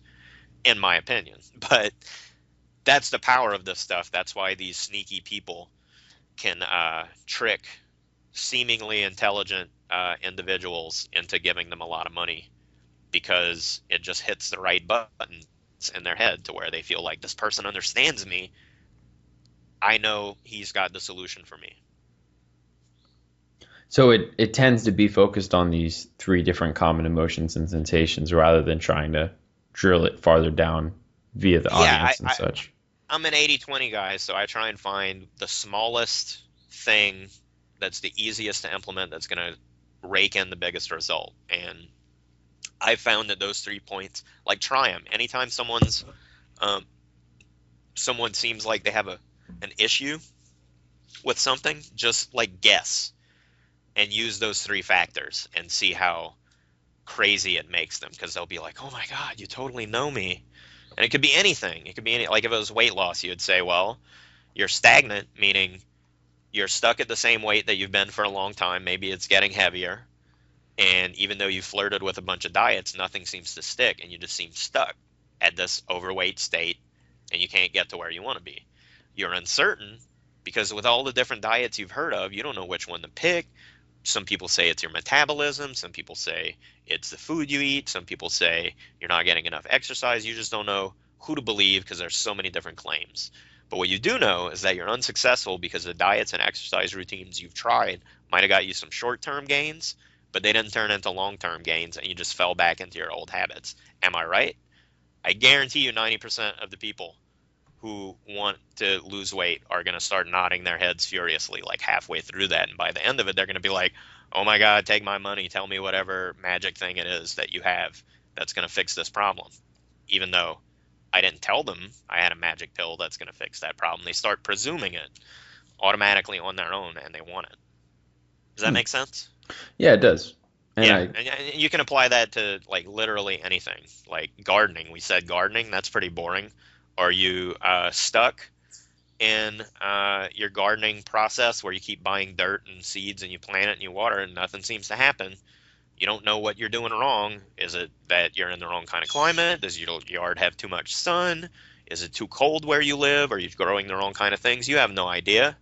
in my opinion. But that's the power of this stuff. That's why these sneaky people can trick seemingly intelligent individuals into giving them a lot of money, because it just hits the right buttons in their head to where they feel like, this person understands me. I know he's got the solution for me. So it tends to be focused on these three different common emotions and sensations rather than trying to drill it farther down via the audience and such. I'm an 80-20 guy, so I try and find the smallest thing that's the easiest to implement that's going to rake in the biggest result. And I found that those 3 points, like, try them. Anytime someone seems like they have an issue with something, just like guess and use those 3 factors and see how crazy it makes them, because they'll be like, oh my God, you totally know me. And it could be anything. It could be like, if it was weight loss, you would say, well, you're stagnant, meaning you're stuck at the same weight that you've been for a long time. Maybe it's getting heavier. And even though you flirted with a bunch of diets, nothing seems to stick, and you just seem stuck at this overweight state, and you can't get to where you want to be. You're uncertain because with all the different diets you've heard of, you don't know which one to pick. Some people say it's your metabolism. Some people say it's the food you eat. Some people say you're not getting enough exercise. You just don't know who to believe because there's so many different claims. But what you do know is that you're unsuccessful because the diets and exercise routines you've tried might have got you some short-term gains, but they didn't turn into long-term gains, and you just fell back into your old habits. Am I right? I guarantee you 90% of the people who want to lose weight are going to start nodding their heads furiously like halfway through that. And by the end of it, they're going to be like, oh my God, take my money. Tell me whatever magic thing it is that you have that's going to fix this problem. Even though I didn't tell them I had a magic pill that's going to fix that problem. They start presuming it automatically on their own, and they want it. Does that make sense? Yeah, it does. And you can apply that to, like, literally anything. Like gardening. We said gardening. That's pretty boring. Are you stuck in your gardening process where you keep buying dirt and seeds and you plant it and you water it and nothing seems to happen? You don't know what you're doing wrong. Is it that you're in the wrong kind of climate? Does your yard have too much sun? Is it too cold where you live? Are you growing the wrong kind of things? You have no idea.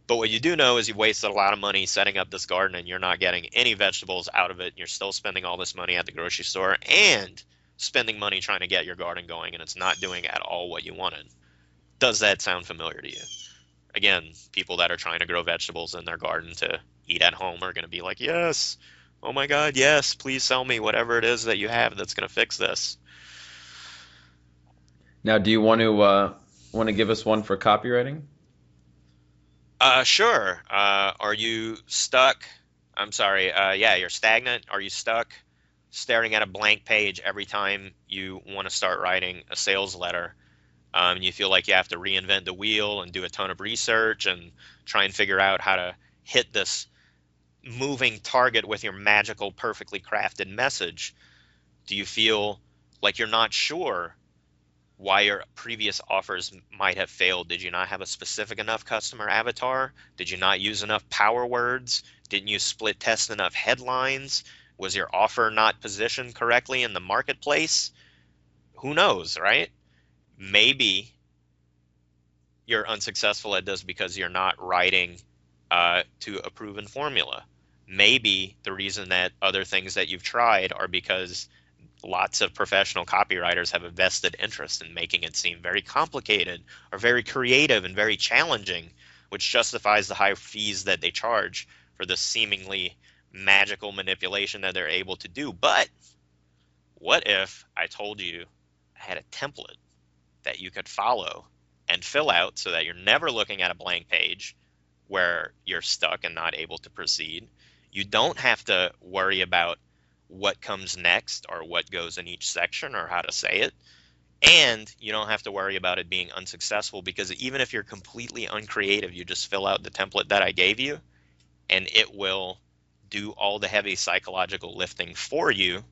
But what you do know is you've wasted a lot of money setting up this garden and you're not getting any vegetables out of it. And you're still spending all this money at the grocery store and spending money trying to get your garden going, and it's not doing at all what you wanted. Does that sound familiar to you? Again, people that are trying to grow vegetables in their garden to eat at home are going to be like, yes, oh my God, yes, please sell me whatever it is that you have that's going to fix this. Now, do you want to give us one for copywriting? Sure. Are you stuck? I'm sorry. Yeah, you're stagnant. Are you stuck staring at a blank page every time you want to start writing a sales letter? You feel like you have to reinvent the wheel and do a ton of research and try and figure out how to hit this moving target with your magical, perfectly crafted message. Do you feel like you're not sure why your previous offers might have failed? Did you not have a specific enough customer avatar? Did you not use enough power words? Didn't you split test enough headlines? Was your offer not positioned correctly in the marketplace? Who knows, right? Maybe you're unsuccessful at this because you're not writing to a proven formula. Maybe the reason that other things that you've tried are because lots of professional copywriters have a vested interest in making it seem very complicated or very creative and very challenging, which justifies the high fees that they charge for the seemingly magical manipulation that they're able to do. But what if I told you I had a template that you could follow and fill out so that you're never looking at a blank page where you're stuck and not able to proceed? You don't have to worry about what comes next or what goes in each section or how to say it. And you don't have to worry about it being unsuccessful, because even if you're completely uncreative, you just fill out the template that I gave you and it will do all the heavy psychological lifting for you,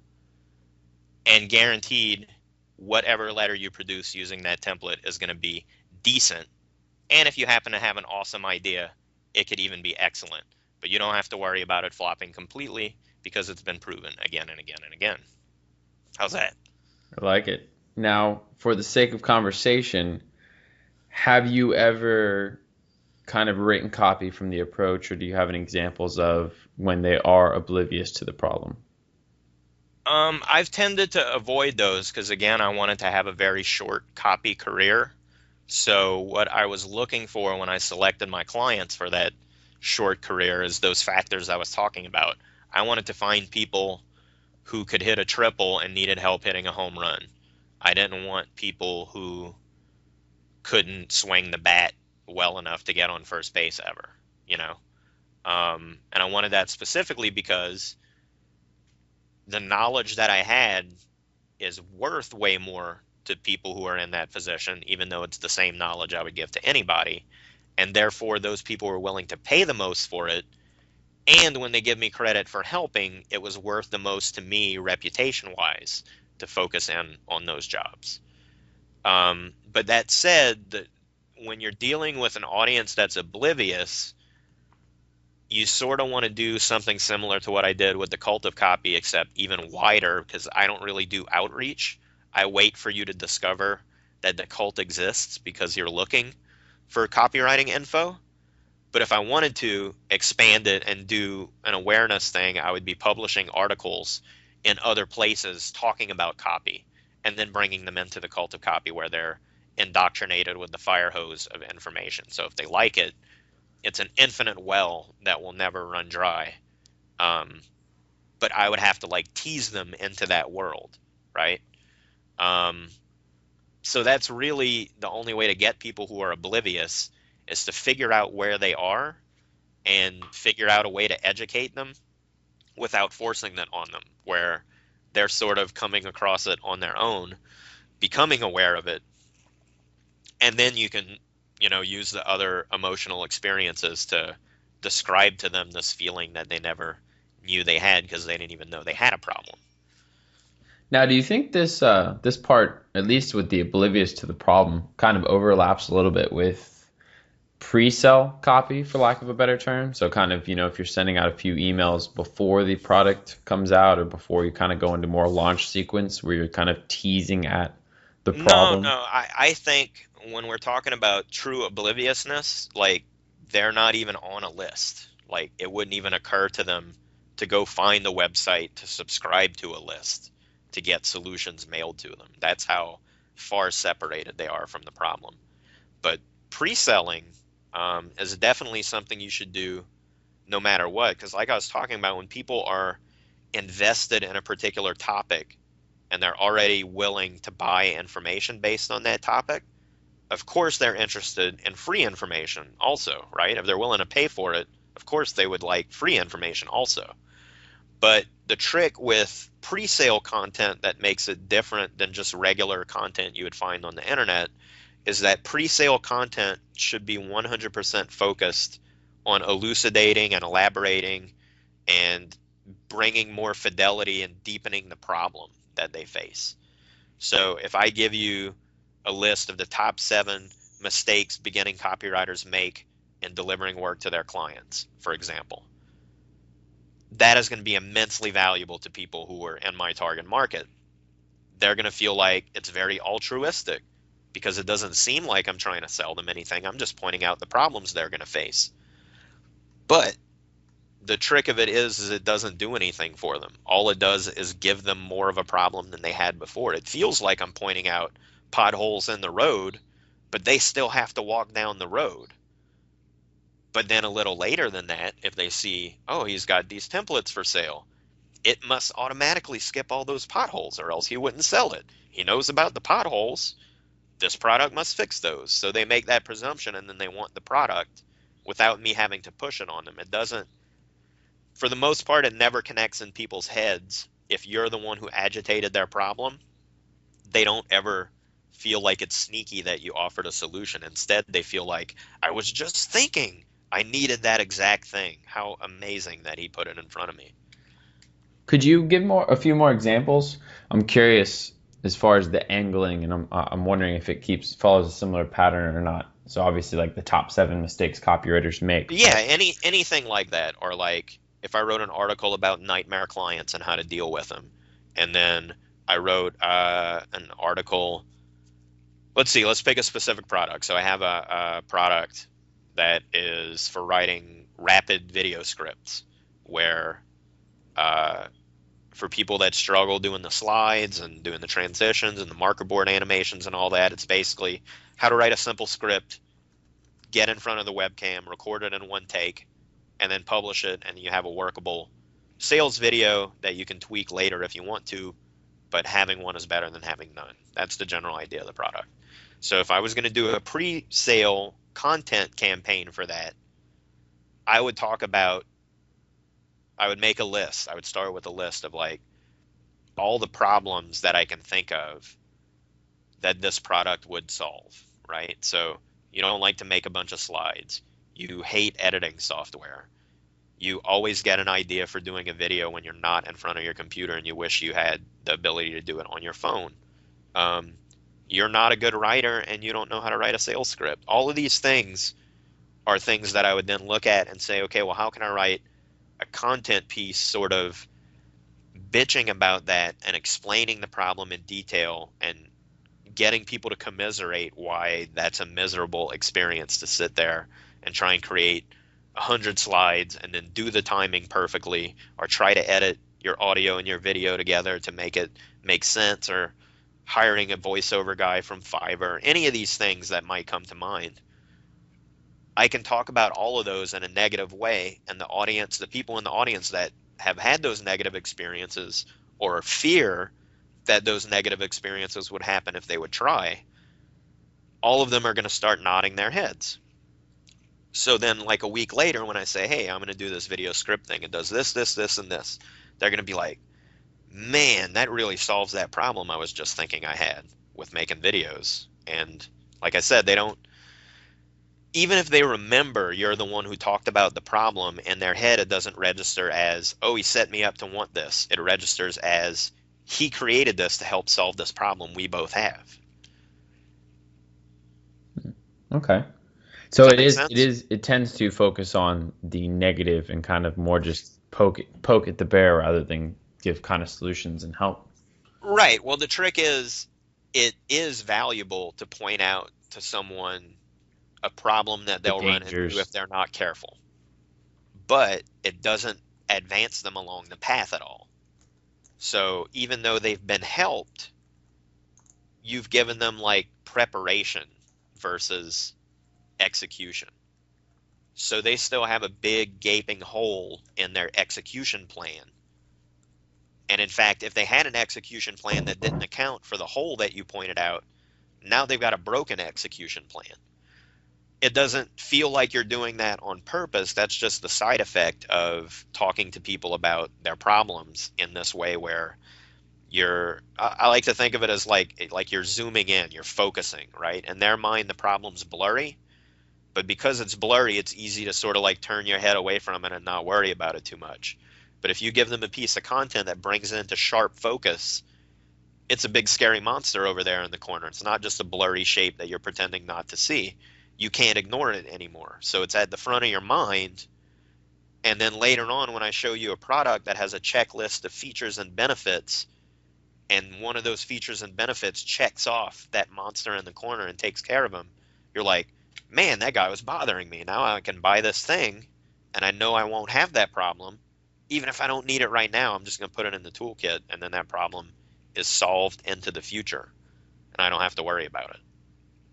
and guaranteed whatever letter you produce using that template is going to be decent. And if you happen to have an awesome idea, it could even be excellent. But you don't have to worry about it flopping completely because it's been proven again and again and again. How's that? I like it. Now, for the sake of conversation, have you ever kind of written copy from the approach, or do you have any examples of when they are oblivious to the problem? I've tended to avoid those because, again, I wanted to have a very short copy career. So what I was looking for when I selected my clients for that short career is those factors I was talking about. I wanted to find people who could hit a triple and needed help hitting a home run. I didn't want people who couldn't swing the bat well enough to get on first base ever, you know. And I wanted that specifically because the knowledge that I had is worth way more to people who are in that position, even though it's the same knowledge I would give to anybody. And therefore, those people were willing to pay the most for it. And when they give me credit for helping, it was worth the most to me reputation-wise to focus in on those jobs. But that said, when you're dealing with an audience that's oblivious, you sort of want to do something similar to what I did with the cult of copy, except even wider, because I don't really do outreach. I wait for you to discover that the cult exists because you're looking for copywriting info. But if I wanted to expand it and do an awareness thing, I would be publishing articles in other places talking about copy and then bringing them into the cult of copy where they're indoctrinated with the fire hose of information. So if they like it, it's an infinite well that will never run dry. But I would have to like tease them into that world, right? So that's really the only way to get people who are oblivious, is to figure out where they are and figure out a way to educate them without forcing that on them, where they're sort of coming across it on their own, becoming aware of it, and then you can, use the other emotional experiences to describe to them this feeling that they never knew they had because they didn't even know they had a problem. Now, do you think this part, at least with the oblivious to the problem, kind of overlaps a little bit with pre-sell copy, for lack of a better term? So kind of, if you're sending out a few emails before the product comes out or before you kind of go into more launch sequence where you're kind of teasing at the problem? No. I think when we're talking about true obliviousness, like, they're not even on a list. Like, it wouldn't even occur to them to go find the website to subscribe to a list to get solutions mailed to them. That's how far separated they are from the problem. But pre-selling is definitely something you should do no matter what, because like I was talking about, when people are invested in a particular topic and they're already willing to buy information based on that topic, of course they're interested in free information also, right? If they're willing to pay for it, of course they would like free information also. But the trick with pre-sale content that makes it different than just regular content you would find on the internet is that pre-sale content should be 100% focused on elucidating and elaborating and bringing more fidelity and deepening the problem that they face. So if I give you a list of the top 7 mistakes beginning copywriters make in delivering work to their clients, for example, that is going to be immensely valuable to people who are in my target market. They're going to feel like it's very altruistic because it doesn't seem like I'm trying to sell them anything. I'm just pointing out the problems they're going to face. But the trick of it is it doesn't do anything for them. All it does is give them more of a problem than they had before. It feels like I'm pointing out potholes in the road, but they still have to walk down the road. But then a little later than that, if they see, oh, he's got these templates for sale, it must automatically skip all those potholes or else he wouldn't sell it. He knows about the potholes. This product must fix those. So they make that presumption and then they want the product without me having to push it on them. It doesn't, for the most part, it never connects in people's heads if you're the one who agitated their problem, they don't ever feel like it's sneaky that you offered a solution. Instead, they feel like, I was just thinking I needed that exact thing. How amazing that he put it in front of me. Could you give a few more examples? I'm curious as far as the angling, and I'm wondering if it follows a similar pattern or not. So obviously, like the top 7 mistakes copywriters make. Yeah, anything like that, or like if I wrote an article about nightmare clients and how to deal with them, and then I wrote an article. Let's see, let's pick a specific product. So I have a product that is for writing rapid video scripts, where for people that struggle doing the slides and doing the transitions and the marker board animations and all that, it's basically how to write a simple script, get in front of the webcam, record it in one take, and then publish it, and you have a workable sales video that you can tweak later if you want to, but having one is better than having none. That's the general idea of the product. So if I was going to do a pre-sale content campaign for that, I would make a list. I would start with a list of like all the problems that I can think of that this product would solve, right? So you don't like to make a bunch of slides. You hate editing software. You always get an idea for doing a video when you're not in front of your computer and you wish you had the ability to do it on your phone. You're not a good writer and you don't know how to write a sales script. All of these things are things that I would then look at and say, okay, well, how can I write a content piece sort of bitching about that and explaining the problem in detail and getting people to commiserate why that's a miserable experience to sit there and try and create 100 slides and then do the timing perfectly, or try to edit your audio and your video together to make it make sense, or hiring a voiceover guy from Fiverr, any of these things that might come to mind. I can talk about all of those in a negative way, and the people in the audience that have had those negative experiences or fear that those negative experiences would happen if they would try, all of them are going to start nodding their heads. So then like a week later when I say, hey, I'm going to do this video script thing, it does this, this, this, and this, they're going to be like, man, that really solves that problem I was just thinking I had with making videos. And like I said, even if they remember you're the one who talked about the problem, in their head it doesn't register as, oh, he set me up to want this. It registers as, he created this to help solve this problem we both have. Okay. So it tends to focus on the negative and kind of more just poke at the bear rather than give kind of solutions and help. Right. Well, the trick is, it is valuable to point out to someone a problem that they'll run into if they're not careful. But it doesn't advance them along the path at all. So even though they've been helped, you've given them like preparation versus execution. So they still have a big gaping hole in their execution plan. And in fact, if they had an execution plan that didn't account for the hole that you pointed out, now they've got a broken execution plan. It doesn't feel like you're doing that on purpose. That's just the side effect of talking to people about their problems in this way, where I like to think of it as like you're zooming in, you're focusing, right? In their mind, the problem's blurry, but because it's blurry, it's easy to sort of like turn your head away from it and not worry about it too much. But if you give them a piece of content that brings it into sharp focus, it's a big scary monster over there in the corner. It's not just a blurry shape that you're pretending not to see. You can't ignore it anymore. So it's at the front of your mind. And then later on, when I show you a product that has a checklist of features and benefits, and one of those features and benefits checks off that monster in the corner and takes care of him, you're like, man, that guy was bothering me. Now I can buy this thing, and I know I won't have that problem. Even if I don't need it right now, I'm just going to put it in the toolkit, and then that problem is solved into the future, and I don't have to worry about it.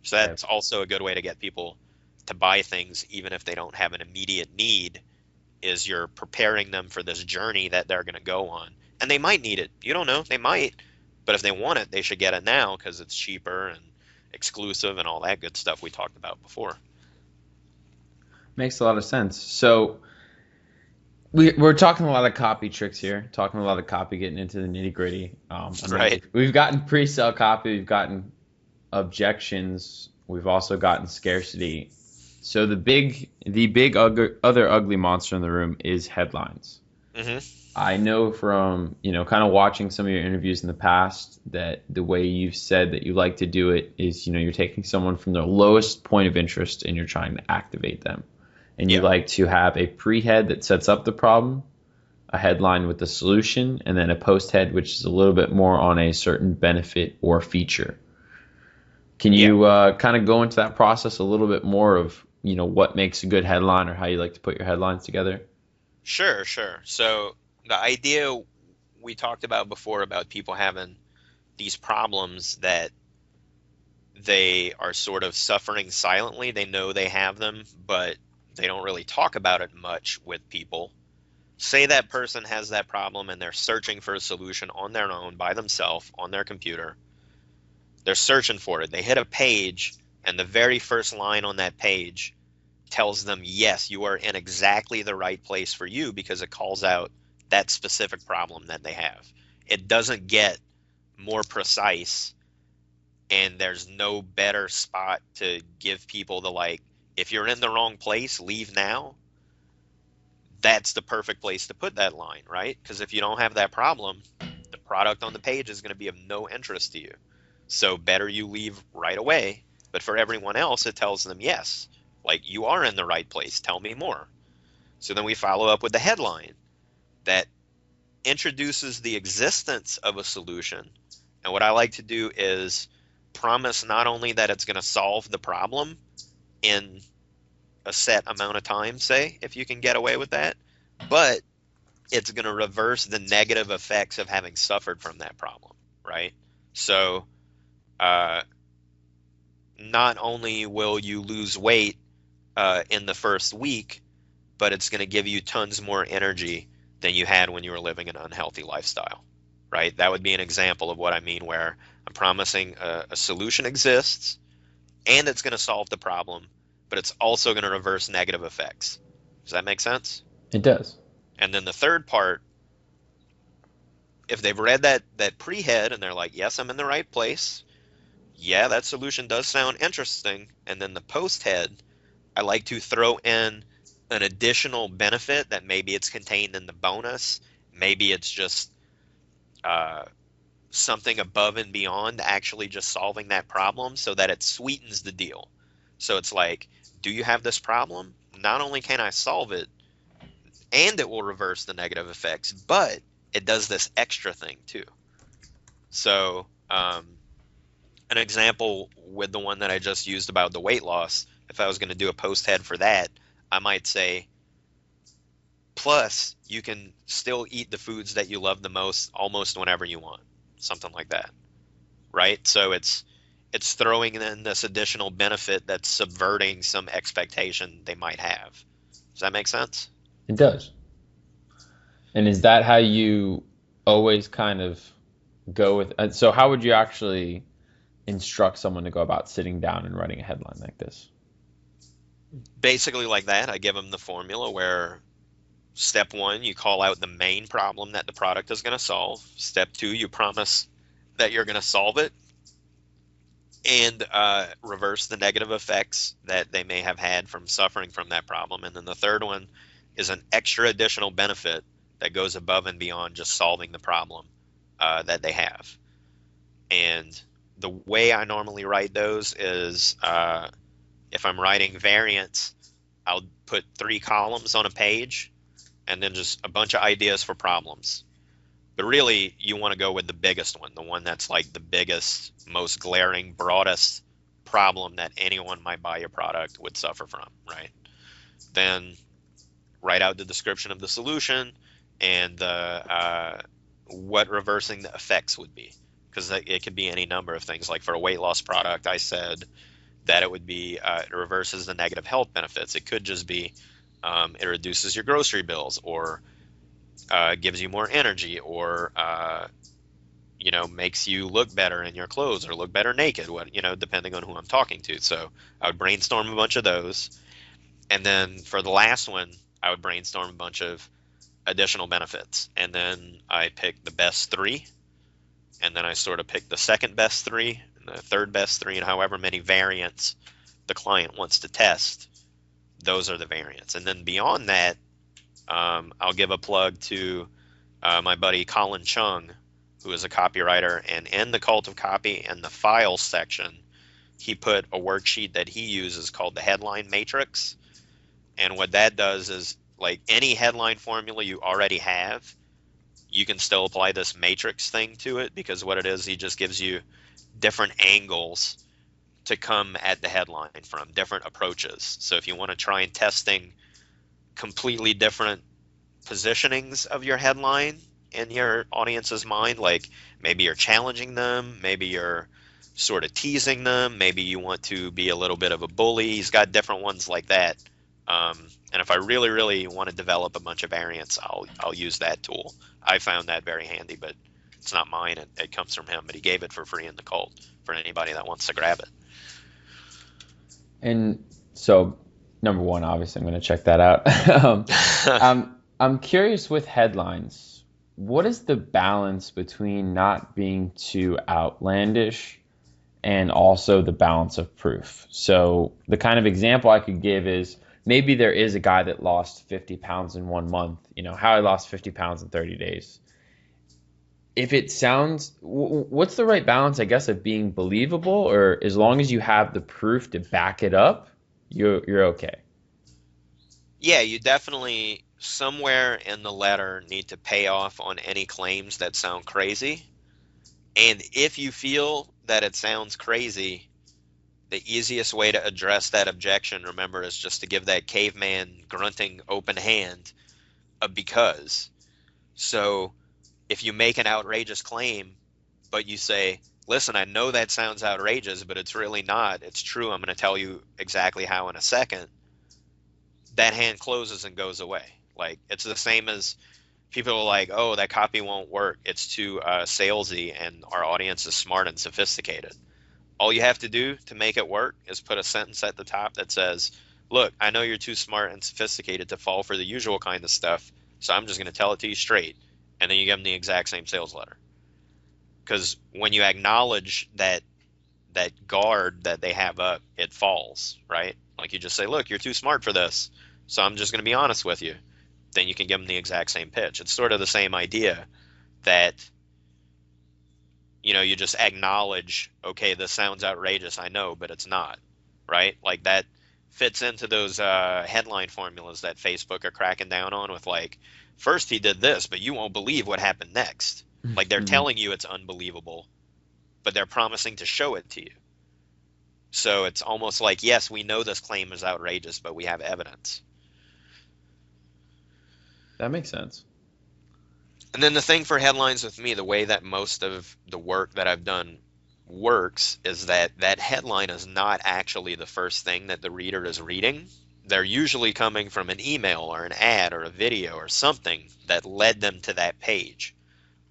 So that's also a good way to get people to buy things, even if they don't have an immediate need, is you're preparing them for this journey that they're going to go on. And they might need it. You don't know. They might. But if they want it, they should get it now because it's cheaper and exclusive and all that good stuff we talked about before. Makes a lot of sense. So we're talking a lot of copy tricks here, talking a lot of copy, getting into the nitty gritty. I mean, Right. we've gotten pre-sale copy, we've gotten objections, we've also gotten scarcity. So the big other ugly monster in the room is headlines. Hmm. I know from, kind of watching some of your interviews in the past that the way you've said that you like to do it is, you're taking someone from their lowest point of interest and you're trying to activate them. And you Yeah. like to have a pre-head that sets up the problem, a headline with the solution, and then a post-head which is a little bit more on a certain benefit or feature. Can Yeah. you kind of go into that process a little bit more of, what makes a good headline or how you like to put your headlines together? Sure, sure. So the idea we talked about before about people having these problems that they are sort of suffering silently. They know they have them, but they don't really talk about it much with people. Say that person has that problem and they're searching for a solution on their own by themselves on their computer. They're searching for it. They hit a page, and the very first line on that page tells them, yes, you are in exactly the right place for you because it calls out that specific problem that they have. It doesn't get more precise, and there's no better spot to give people the like, if you're in the wrong place, leave now. That's the perfect place to put that line, right? Because if you don't have that problem, the product on the page is going to be of no interest to you. So better you leave right away. But for everyone else, it tells them, yes, like you are in the right place. Tell me more. So then we follow up with the headline that introduces the existence of a solution. And what I like to do is promise not only that it's going to solve the problem in a set amount of time, say, if you can get away with that, but it's going to reverse the negative effects of having suffered from that problem, right? So, not only will you lose weight in the first week, but it's going to give you tons more energy than you had when you were living an unhealthy lifestyle, right? That would be an example of what I mean, where I'm promising a solution exists and it's going to solve the problem, but it's also going to reverse negative effects. Does that make sense? It does. And then the third part, if they've read that pre-head and they're like, yes, I'm in the right place. Yeah, that solution does sound interesting. And then the post-head, I like to throw in an additional benefit that maybe it's contained in the bonus. Maybe it's just something above and beyond actually just solving that problem so that it sweetens the deal. So it's like, do you have this problem? Not only can I solve it, and it will reverse the negative effects, but it does this extra thing too. So an example with the one that I just used about the weight loss, if I was going to do a post head for that, I might say, plus you can still eat the foods that you love the most almost whenever you want, something like that, right? So it's throwing in this additional benefit that's subverting some expectation they might have. Does that make sense? It does. And is that how you always kind of go with? So how would you actually instruct someone to go about sitting down and writing a headline like this? Basically like that. I give them the formula where step one, you call out the main problem that the product is going to solve. Step two, you promise that you're going to solve it and reverse the negative effects that they may have had from suffering from that problem. And then the third one is an extra additional benefit that goes above and beyond just solving the problem that they have. And the way I normally write those is if I'm writing variants, I'll put 3 columns on a page and then just a bunch of ideas for problems. But really, you want to go with the biggest one, the one that's like the biggest, most glaring, broadest problem that anyone might buy your product would suffer from, right? Then write out the description of the solution and what reversing the effects would be. Because it could be any number of things. Like for a weight loss product, I said that it would be, it reverses the negative health benefits. It could just be it reduces your grocery bills, or gives you more energy, or makes you look better in your clothes or look better naked, depending on who I'm talking to. So I would brainstorm a bunch of those. And then for the last one, I would brainstorm a bunch of additional benefits. And then I pick the best three, and then I sort of pick the second best three, and the third best three, and however many variants the client wants to test, those are the variants. And then beyond that, I'll give a plug to my buddy Colin Chung, who is a copywriter, and in the Cult of Copy and the files section, he put a worksheet that he uses called the headline matrix. And what that does is, like any headline formula you already have, you can still apply this matrix thing to it, because what it is, he just gives you different angles to come at the headline from, different approaches. So if you want to try and testing completely different positionings of your headline in your audience's mind, like maybe you're challenging them, maybe you're sort of teasing them, maybe you want to be a little bit of a bully. He's got different ones like that. And if I really, really want to develop a bunch of variants, I'll use that tool. I found that very handy, but it's not mine. It comes from him, but he gave it for free in the cult for anybody that wants to grab it. And so, number one, obviously, I'm going to check that out. I'm curious with headlines. What is the balance between not being too outlandish and also the balance of proof? So the kind of example I could give is, maybe there is a guy that lost 50 pounds in 1 month, how I lost 50 pounds in 30 days. If it sounds, what's the right balance, I guess, of being believable, or as long as you have the proof to back it up, you're okay? Yeah, you definitely somewhere in the letter need to pay off on any claims that sound crazy. And if you feel that it sounds crazy, the easiest way to address that objection, remember, is just to give that caveman grunting open hand a because. So if you make an outrageous claim, but you say, listen, I know that sounds outrageous, but it's really not. It's true. I'm going to tell you exactly how in a second. That hand closes and goes away. Like, it's the same as people are like, oh, that copy won't work. It's too salesy, and our audience is smart and sophisticated. All you have to do to make it work is put a sentence at the top that says, look, I know you're too smart and sophisticated to fall for the usual kind of stuff, so I'm just going to tell it to you straight. And then you give them the exact same sales letter. Because when you acknowledge that guard that they have up, it falls, right? Like, you just say, look, you're too smart for this, so I'm just going to be honest with you. Then you can give them the exact same pitch. It's sort of the same idea that, you just acknowledge, okay, this sounds outrageous, I know, but it's not, right? Like, that fits into those headline formulas that Facebook are cracking down on with, like, first he did this, but you won't believe what happened next. Like, they're telling you it's unbelievable, but they're promising to show it to you. So it's almost like, yes, we know this claim is outrageous, but we have evidence. That makes sense. And then the thing for headlines with me, the way that most of the work that I've done works, is that headline is not actually the first thing that the reader is reading. They're usually coming from an email or an ad or a video or something that led them to that page.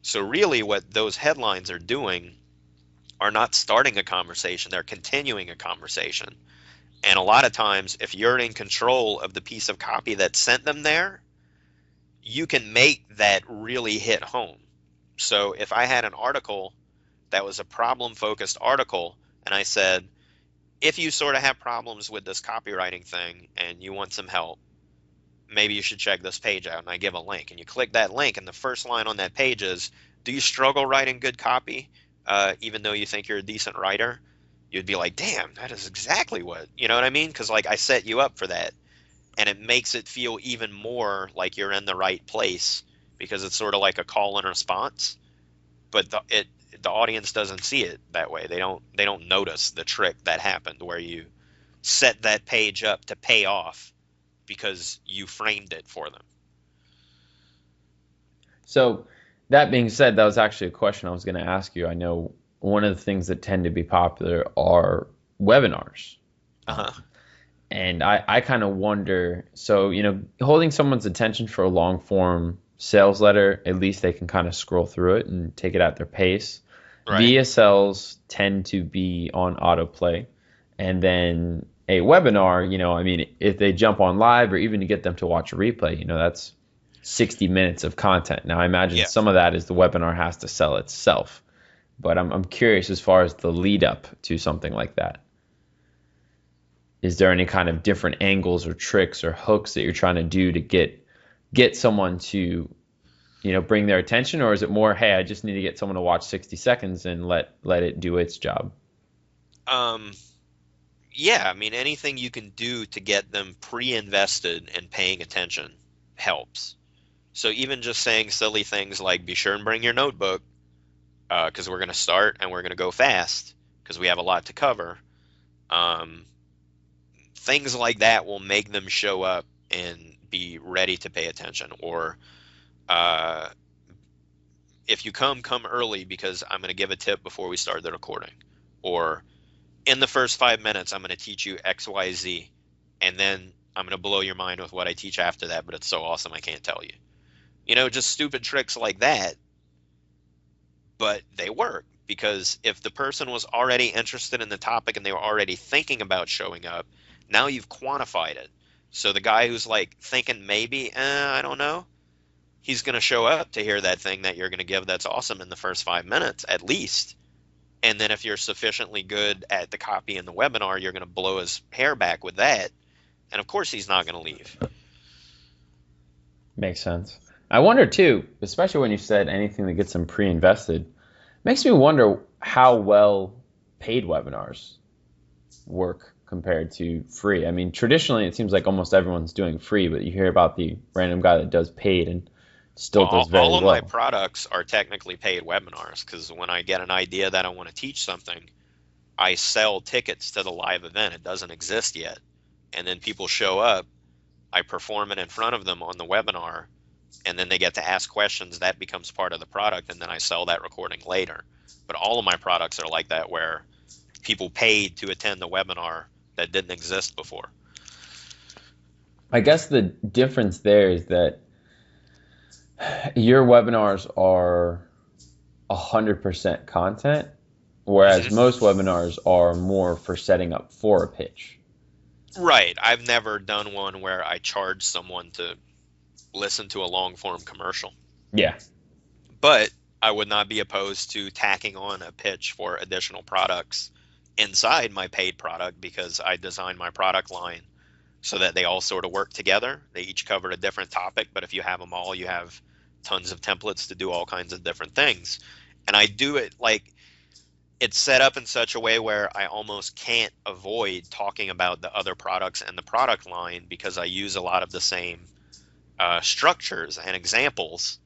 So really what those headlines are doing are not starting a conversation, they're continuing a conversation. And a lot of times, if you're in control of the piece of copy that sent them there, you can make that really hit home. So if I had an article that was a problem-focused article, and I said, if you sort of have problems with this copywriting thing and you want some help, maybe you should check this page out, and I give a link. And you click that link, and the first line on that page is, do you struggle writing good copy, even though you think you're a decent writer? You'd be like, damn, that is exactly what, you know what I mean? Because, like, I set you up for that. And it makes it feel even more like you're in the right place, because it's sort of like a call and response. But the audience doesn't see it that way. They don't notice the trick that happened where you set that page up to pay off because you framed it for them. So that being said, that was actually a question I was going to ask you. I know one of the things that tend to be popular are webinars. Uh-huh. And I kind of wonder, so, holding someone's attention for a long form sales letter, at least they can kind of scroll through it and take it at their pace. Right. VSLs tend to be on autoplay. And then a webinar, if they jump on live or even to get them to watch a replay, that's 60 minutes of content. Now, I imagine Yeah. some of that is the webinar has to sell itself, but I'm curious as far as the lead up to something like that. Is there any kind of different angles or tricks or hooks that you're trying to do to get someone to, bring their attention, or is it more, hey, I just need to get someone to watch 60 seconds and let it do its job? Yeah, I mean, anything you can do to get them pre-invested and paying attention helps. So even just saying silly things like, be sure and bring your notebook, because we're going to start and we're going to go fast because we have a lot to cover. Things like that will make them show up and be ready to pay attention. Or uh, if you come early because I'm going to give a tip before we start the recording. Or in the first 5 minutes, I'm going to teach you X, Y, Z, and then I'm going to blow your mind with what I teach after that, but it's so awesome I can't tell you. Just stupid tricks like that, but they work, because if the person was already interested in the topic and they were already thinking about showing up, now you've quantified it. So the guy who's like thinking maybe, I don't know, he's going to show up to hear that thing that you're going to give that's awesome in the first 5 minutes at least. And then if you're sufficiently good at the copy in the webinar, you're going to blow his hair back with that. And of course he's not going to leave. Makes sense. I wonder too, especially when you said anything that gets them pre-invested, makes me wonder how well paid webinars work compared to free. I mean, traditionally it seems like almost everyone's doing free, but you hear about the random guy that does paid and still does very well. All of my products are technically paid webinars, because when I get an idea that I want to teach something, I sell tickets to the live event. It doesn't exist yet. And then people show up, I perform it in front of them on the webinar, and then they get to ask questions. That becomes part of the product, and then I sell that recording later. But all of my products are like that, where people paid to attend the webinar that didn't exist before. I guess the difference there is that your webinars are 100% content, whereas most webinars are more for setting up for a pitch. Right. I've never done one where I charge someone to listen to a long-form commercial. Yeah. But I would not be opposed to tacking on a pitch for additional products inside my paid product, because I designed my product line so that they all sort of work together. They each cover a different topic, but if you have them all, you have tons of templates to do all kinds of different things. And I do it like it's set up in such a way where I almost can't avoid talking about the other products and the product line, because I use a lot of the same structures and examples.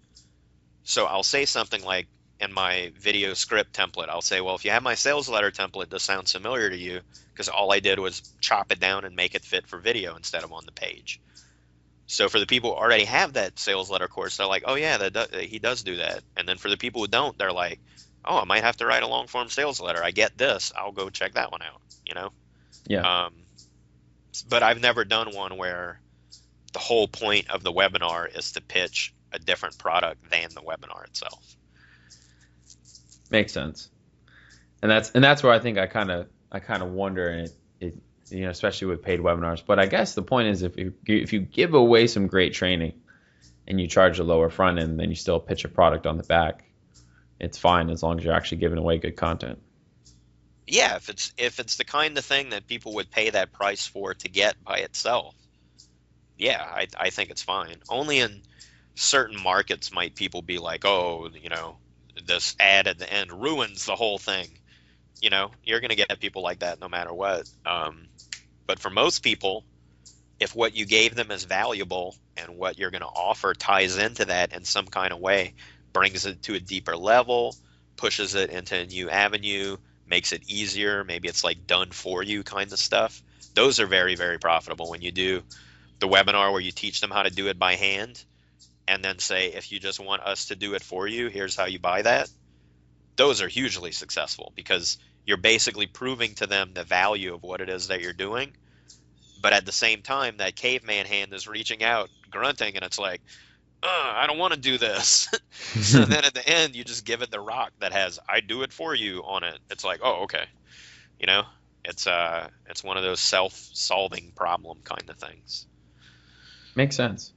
So I'll say something like, in my video script template, I'll say, well, if you have my sales letter template, this sounds familiar to you, because all I did was chop it down and make it fit for video instead of on the page. So for the people who already have that sales letter course, they're like, oh yeah, he does do that. And then for the people who don't, they're like, oh, I might have to write a long form sales letter. I get this. I'll go check that one out, Yeah. But I've never done one where the whole point of the webinar is to pitch a different product than the webinar itself. Makes sense. And that's where I think I kind of wonder, and it especially with paid webinars. But I guess the point is, if you give away some great training and you charge a lower front end, then you still pitch a product on the back, it's fine as long as you're actually giving away good content. Yeah, if it's the kind of thing that people would pay that price for to get by itself, yeah, I think it's fine. Only in certain markets might people be like, oh, this ad at the end ruins the whole thing. You're going to get people like that no matter what. But for most people, if what you gave them is valuable and what you're going to offer ties into that in some kind of way, brings it to a deeper level, pushes it into a new avenue, makes it easier, maybe it's like done for you kind of stuff, those are very, very profitable. When you do the webinar where you teach them how to do it by hand, and then say, if you just want us to do it for you, here's how you buy that. Those are hugely successful, because you're basically proving to them the value of what it is that you're doing. But at the same time, that caveman hand is reaching out, grunting, and it's like, I don't want to do this. So then at the end, you just give it the rock that has, I do it for you on it. It's like, oh, okay. It's one of those self-solving problem kind of things. Makes sense.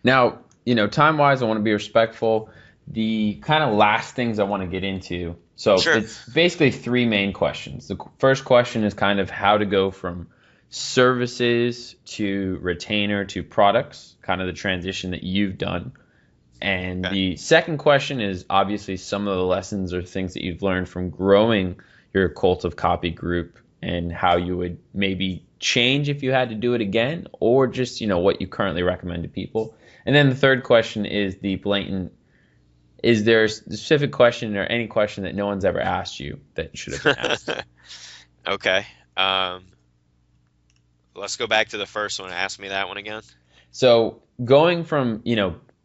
Now, time-wise, I want to be respectful. The kind of last things I want to get into. So Sure. it's basically three main questions. The first question is kind of how to go from services to retainer to products, kind of the transition that you've done. And Okay. the second question is obviously some of the lessons or things that you've learned from growing your cult of copy group and how you would maybe change if you had to do it again, or just, what you currently recommend to people. And then the third question is the blatant, is there a specific question or any question that no one's ever asked you that should have been asked? Okay. Um, let's go back to the first one. Ask me that one again. So going from,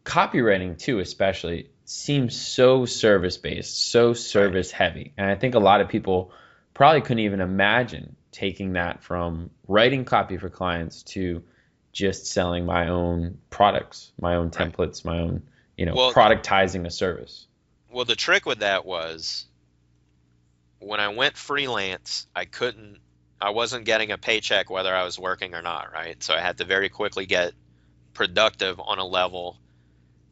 copywriting too, especially, seems so service based, so Right. service heavy. And I think a lot of people probably couldn't even imagine taking that from writing copy for clients to just selling my own products, my own Right. templates, my own, Well, productizing a service. the trick with that was when I went freelance, I wasn't getting a paycheck whether I was working or not, right? So I had to very quickly get productive on a level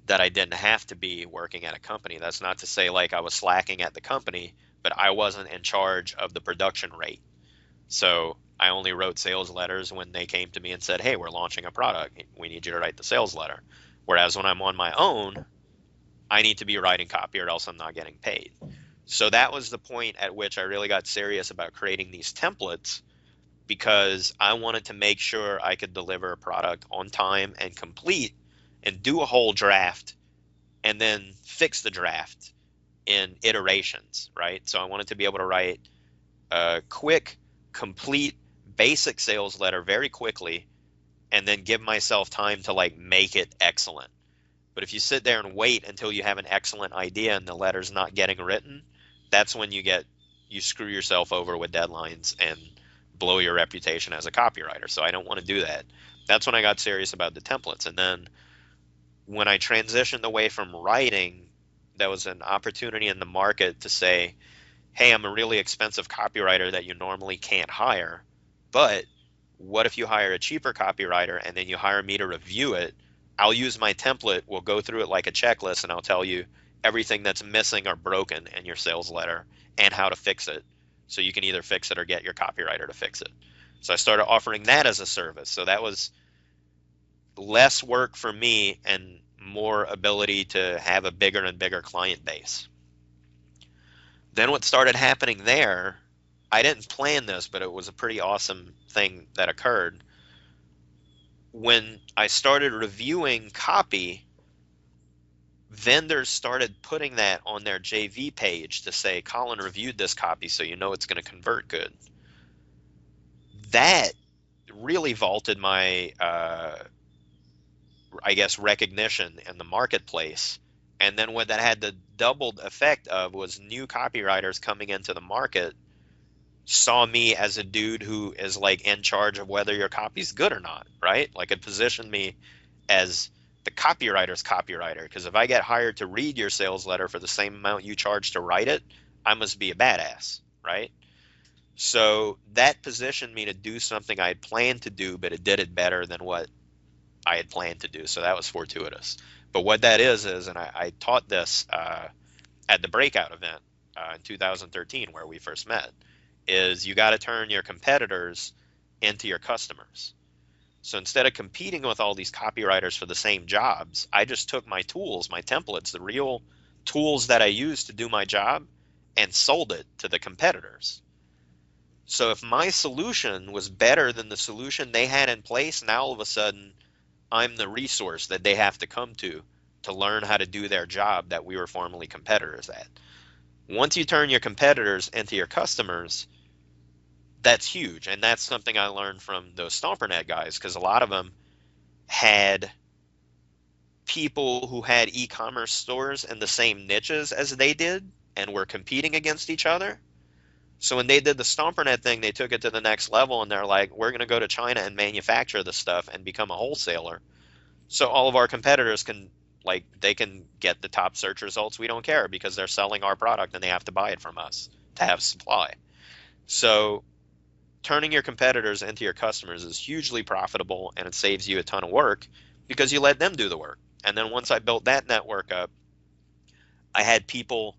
that I didn't have to be working at a company. That's not to say like I was slacking at the company, but I wasn't in charge of the production rate. So I only wrote sales letters when they came to me and said, "Hey, we're launching a product. We need you to write the sales letter." Whereas when I'm on my own, I need to be writing copy or else I'm not getting paid. So that was the point at which I really got serious about creating these templates because I wanted to make sure I could deliver a product on time and complete and do a whole draft and then fix the draft in iterations, right? So I wanted to be able to write a quick, complete, basic sales letter very quickly and then give myself time to like make it excellent. But if you sit there and wait until you have an excellent idea and the letter's not getting written, that's when you screw yourself over with deadlines and blow your reputation as a copywriter. So I don't want to do that. That's when I got serious about the templates. And then when I transitioned away from writing, there was an opportunity in the market to say, "Hey, I'm a really expensive copywriter that you normally can't hire, but what if you hire a cheaper copywriter and then you hire me to review it? I'll use my template, we'll go through it like a checklist, and I'll tell you everything that's missing or broken in your sales letter and how to fix it. So you can either fix it or get your copywriter to fix it." So I started offering that as a service. So that was less work for me and more ability to have a bigger and bigger client base. Then what started happening there, I didn't plan this, but it was a pretty awesome thing that occurred. When I started reviewing copy, vendors started putting that on their JV page to say, "Colin reviewed this copy, so you know it's going to convert good." That really vaulted my, I guess, recognition in the marketplace. And then what that had the doubled effect of was new copywriters coming into the market saw me as a dude who is like in charge of whether your copy's good or not, right? Like it positioned me as the copywriter's copywriter. Because if I get hired to read your sales letter for the same amount you charge to write it, I must be a badass, right? So that positioned me to do something I had planned to do, but it did it better than what I had planned to do. So that was fortuitous. But what that is, and I taught this at the breakout event in 2013 where we first met, is you got to turn your competitors into your customers. So instead of competing with all these copywriters for the same jobs, I just took my tools, my templates, the real tools that I use to do my job, and sold it to the competitors. So if my solution was better than the solution they had in place, now all of a sudden I'm the resource that they have to come to learn how to do their job that we were formerly competitors at. Once you turn your competitors into your customers, that's huge. And that's something I learned from those StomperNet guys, because a lot of them had people who had e-commerce stores in the same niches as they did and were competing against each other. So when they did the StomperNet thing, they took it to the next level and they're like, "We're going to go to China and manufacture this stuff and become a wholesaler. So all of our competitors can, like, they can get the top search results. We don't care because they're selling our product and they have to buy it from us to have supply." So turning your competitors into your customers is hugely profitable and it saves you a ton of work because you let them do the work. And then once I built that network up, I had people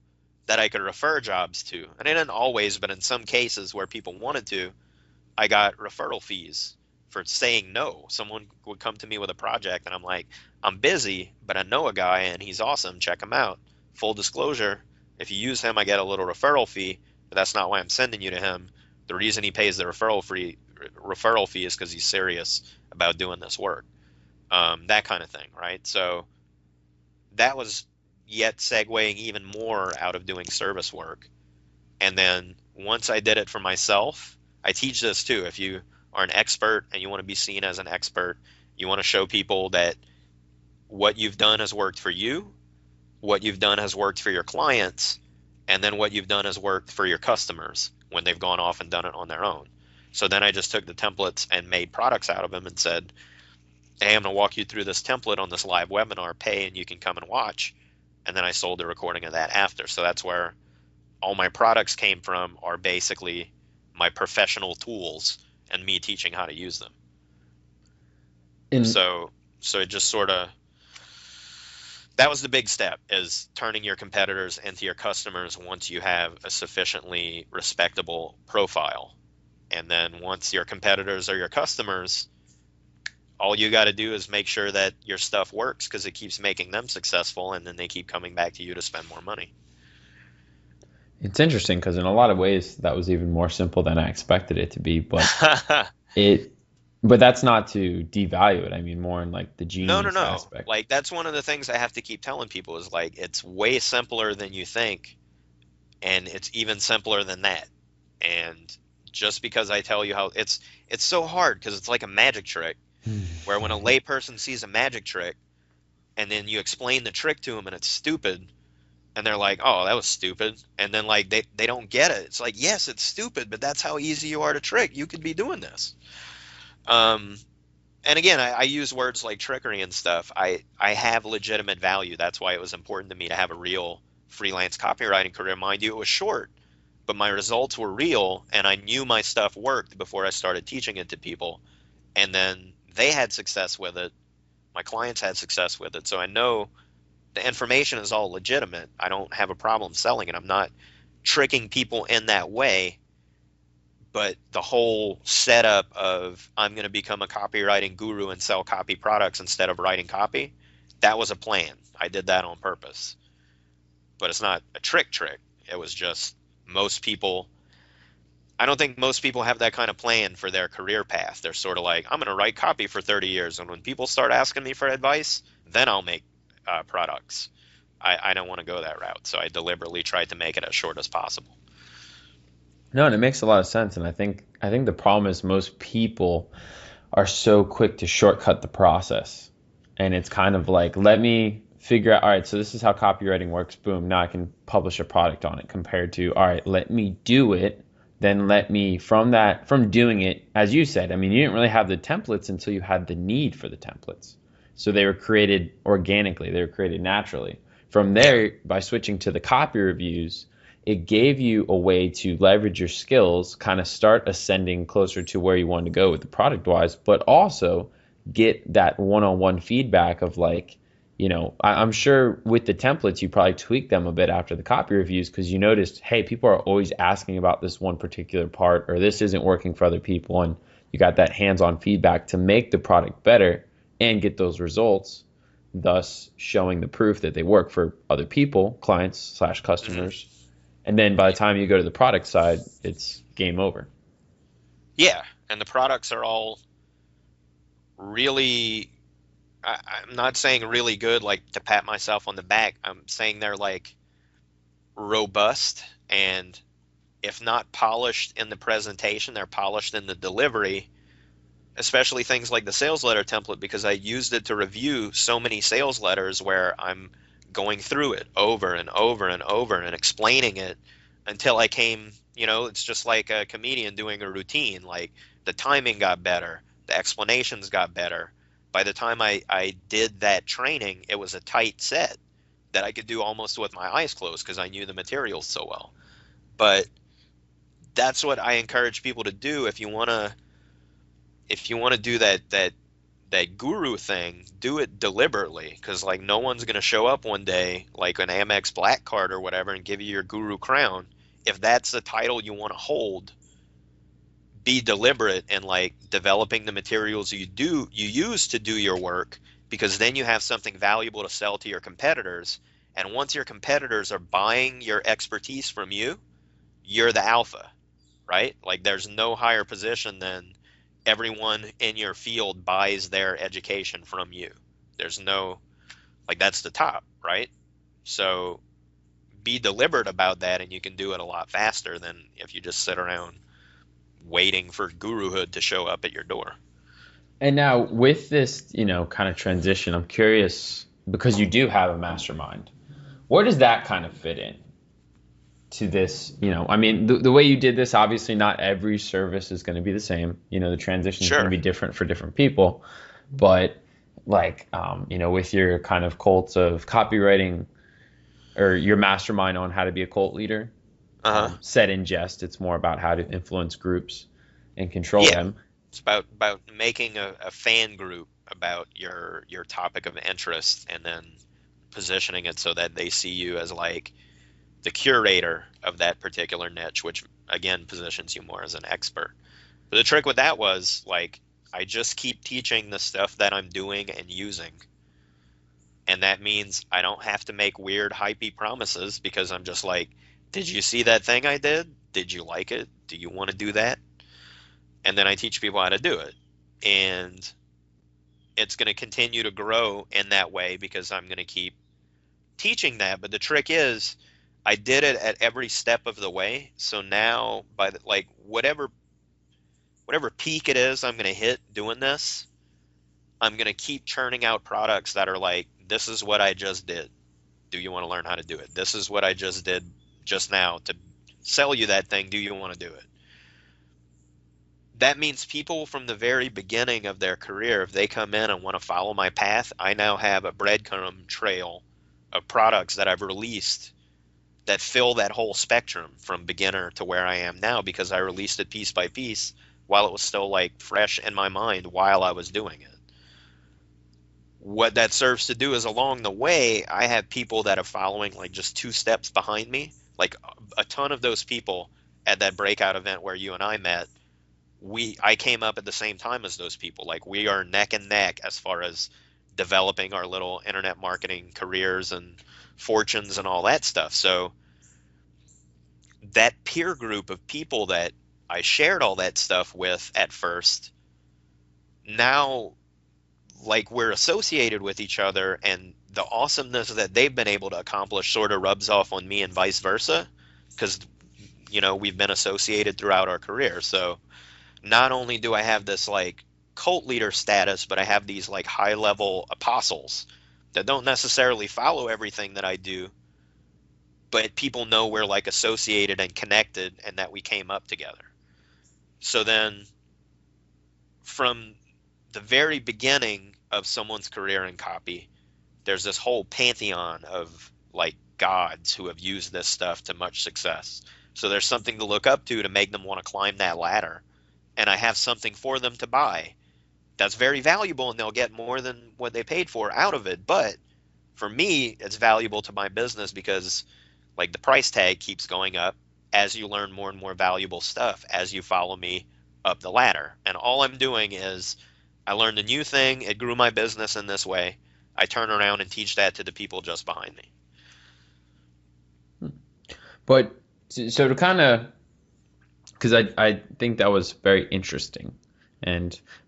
that I could refer jobs to. And I didn't always, but in some cases where people wanted to, I got referral fees for saying no. Someone would come to me with a project and I'm like, I'm busy, but I know a guy and he's awesome. Check him out. Full disclosure, if you use him, I get a little referral fee, but that's not why I'm sending you to him. The reason he pays the referral fee is because he's serious about doing this work. That kind of thing, right? So that was yet segueing even more out of doing service work. And then once I did it for myself, I teach this too. If you are an expert and you want to be seen as an expert, you want to show people that what you've done has worked for you, what you've done has worked for your clients, and then what you've done has worked for your customers when they've gone off and done it on their own. So then I just took the templates and made products out of them and said, hey, I'm going to walk you through this template on this live webinar, pay, and you can come and watch. And then I sold the recording of that after. So that's where all my products came from, are basically my professional tools and me teaching how to use them. So it just sort of, that was the big step, is turning your competitors into your customers once you have a sufficiently respectable profile. And then once your competitors are your customers, all you got to do is make sure that your stuff works, because it keeps making them successful, and then they keep coming back to you to spend more money. It's interesting because in a lot of ways that was even more simple than I expected it to be, but but that's not to devalue it. I mean, more in like the genius aspect. Like, that's one of the things I have to keep telling people is, like, it's way simpler than you think, and it's even simpler than that. And just because I tell you how it's so hard, because it's like a magic trick, where when a layperson sees a magic trick and then you explain the trick to them and it's stupid, and they're like, oh, that was stupid, and then like they don't get it. It's like, yes, it's stupid, but that's how easy you are to trick. You could be doing this. And again, I use words like trickery and stuff. I have legitimate value. That's why it was important to me to have a real freelance copywriting career. Mind you, it was short, but my results were real, and I knew my stuff worked before I started teaching it to people. And then they had success with it. My clients had success with it. So I know the information is all legitimate. I don't have a problem selling it. I'm not tricking people in that way. But the whole setup of I'm going to become a copywriting guru and sell copy products instead of writing copy, that was a plan. I did that on purpose. But it's not a trick. It was just I don't think most people have that kind of plan for their career path. They're sort of like, I'm going to write copy for 30 years. And when people start asking me for advice, then I'll make products. I don't want to go that route. So I deliberately tried to make it as short as possible. No, and it makes a lot of sense. And I think the problem is most people are so quick to shortcut the process. And it's kind of like, let me figure out, all right, so this is how copywriting works. Boom, now I can publish a product on it, compared to, all right, let me do it. Then let me, from doing it, as you said, I mean, you didn't really have the templates until you had the need for the templates. So they were created organically. They were created naturally. From there, by switching to the copy reviews, it gave you a way to leverage your skills, kind of start ascending closer to where you wanted to go with the product-wise, but also get that one-on-one feedback of like, you know, I'm sure with the templates, you probably tweaked them a bit after the copy reviews, because you noticed, hey, people are always asking about this one particular part, or this isn't working for other people. And you got that hands-on feedback to make the product better and get those results, thus showing the proof that they work for other people, clients / customers. And then by the time you go to the product side, it's game over. Yeah, and the products are all really, I'm not saying really good, like to pat myself on the back. I'm saying they're like robust, and if not polished in the presentation, they're polished in the delivery, especially things like the sales letter template, because I used it to review so many sales letters where I'm going through it over and over and over and explaining it until I came, you know, it's just like a comedian doing a routine. Like, the timing got better, the explanations got better. By the time I did that training, it was a tight set that I could do almost with my eyes closed because I knew the materials so well. But that's what I encourage people to do if you want to do that that guru thing, do it deliberately, because like no one's going to show up one day like an Amex Black Card or whatever and give you your guru crown. If that's the title you want to hold, be deliberate in like developing the materials you use to do your work, because then you have something valuable to sell to your competitors. And once your competitors are buying your expertise from you, you're the alpha, right? Like there's no higher position than everyone in your field buys their education from you. There's no, like, that's the top, right? So be deliberate about that, and you can do it a lot faster than if you just sit around waiting for guruhood to show up at your door. And now with this, kind of transition, I'm curious, because you do have a mastermind, where does that kind of fit in to this? I mean, the way you did this, obviously not every service is going to be the same. The transition is going to be different for different people. But like, with your kind of cult of copywriting, or your mastermind on how to be a cult leader, said in jest, it's more about how to influence groups and control them. It's about making a fan group about your topic of interest, and then positioning it so that they see you as like the curator of that particular niche, which again positions you more as an expert. But the trick with that was, like, I just keep teaching the stuff that I'm doing and using. And that means I don't have to make weird hypey promises, because I'm just like, did you see that thing I did? Did you like it? Do you want to do that? And then I teach people how to do it. And it's going to continue to grow in that way, because I'm going to keep teaching that. But the trick is, I did it at every step of the way. So now, by whatever peak it is I'm going to hit doing this, I'm going to keep churning out products that are like, this is what I just did. Do you want to learn how to do it? This is what I just did just now to sell you that thing. Do you want to do it? That means people from the very beginning of their career, if they come in and want to follow my path, I now have a breadcrumb trail of products that I've released that fill that whole spectrum from beginner to where I am now, because I released it piece by piece while it was still like fresh in my mind while I was doing it. What that serves to do is, along the way, I have people that are following like just 2 steps behind me. Like a ton of those people at that breakout event where you and I met, I came up at the same time as those people. Like, we are neck and neck as far as developing our little internet marketing careers and fortunes and all that stuff. So that peer group of people that I shared all that stuff with at first, now, like, we're associated with each other, and the awesomeness that they've been able to accomplish sort of rubs off on me and vice versa, because, we've been associated throughout our career. So not only do I have this like cult leader status, but I have these like high level apostles that don't necessarily follow everything that I do, but people know we're like associated and connected, and that we came up together. So then from the very beginning of someone's career in copy, there's this whole pantheon of like gods who have used this stuff to much success. So there's something to look up to make them want to climb that ladder. And I have something for them to buy that's very valuable, and they'll get more than what they paid for out of it. But for me, it's valuable to my business, because like the price tag keeps going up as you learn more and more valuable stuff as you follow me up the ladder. And all I'm doing is, I learned a new thing, it grew my business in this way, I turn around and teach that to the people just behind me. But so to kind of, because I think that was very interesting,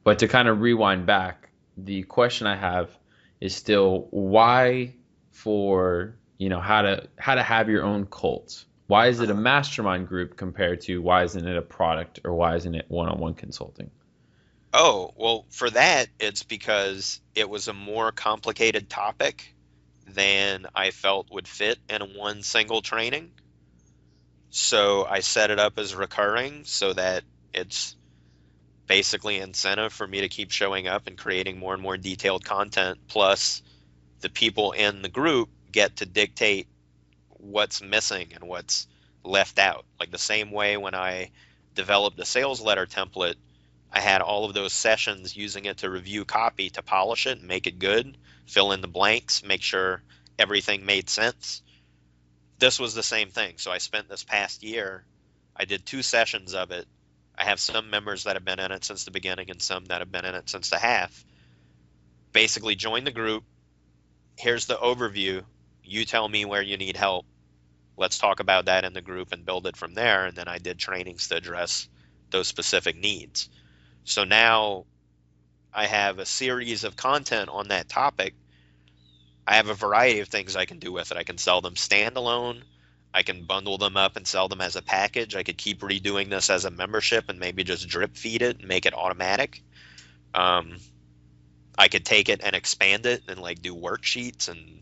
but to kind of rewind back, the question I have is still, why for how to have your own cult? Why is it a mastermind group compared to, why isn't it a product, or why isn't it one-on-one consulting? Oh, well, for that, it's because it was a more complicated topic than I felt would fit in one single training. So I set it up as recurring, so that it's basically incentive for me to keep showing up and creating more and more detailed content. Plus, the people in the group get to dictate what's missing and what's left out. Like the same way when I developed the sales letter template, I had all of those sessions using it to review copy, to polish it and make it good, fill in the blanks, make sure everything made sense. This was the same thing. So I spent this past year, I did 2 sessions of it. I have some members that have been in it since the beginning and some that have been in it since the half. Basically, join the group. Here's the overview. You tell me where you need help. Let's talk about that in the group and build it from there. And then I did trainings to address those specific needs. So now I have a series of content on that topic. I have a variety of things I can do with it. I can sell them standalone. I can bundle them up and sell them as a package. I could keep redoing this as a membership and maybe just drip feed it and make it automatic. I could take it and expand it and like do worksheets and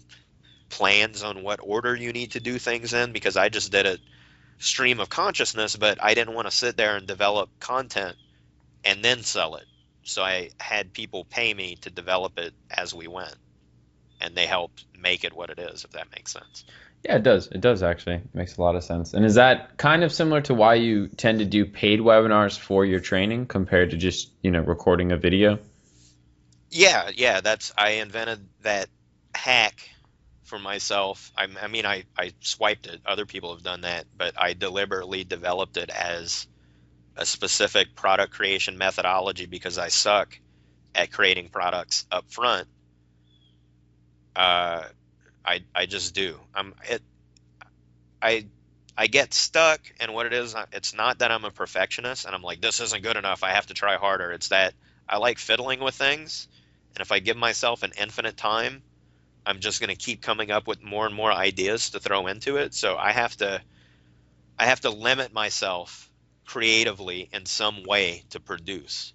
plans on what order you need to do things in, because I just did a stream of consciousness, but I didn't want to sit there and develop content and then sell it. So I had people pay me to develop it as we went, and they helped make it what it is, if that makes sense. Yeah, it does. It does, actually. It makes a lot of sense. And is that kind of similar to why you tend to do paid webinars for your training compared to just, recording a video? Yeah, I invented that hack for myself. I mean, I swiped it. Other people have done that, but I deliberately developed it as a specific product creation methodology because I suck at creating products up front. I just do. I get stuck, and what it is, it's not that I'm a perfectionist and I'm like, this isn't good enough, I have to try harder. It's that I like fiddling with things, and if I give myself an infinite time, I'm just going to keep coming up with more and more ideas to throw into it. So I have to limit myself creatively in some way to produce.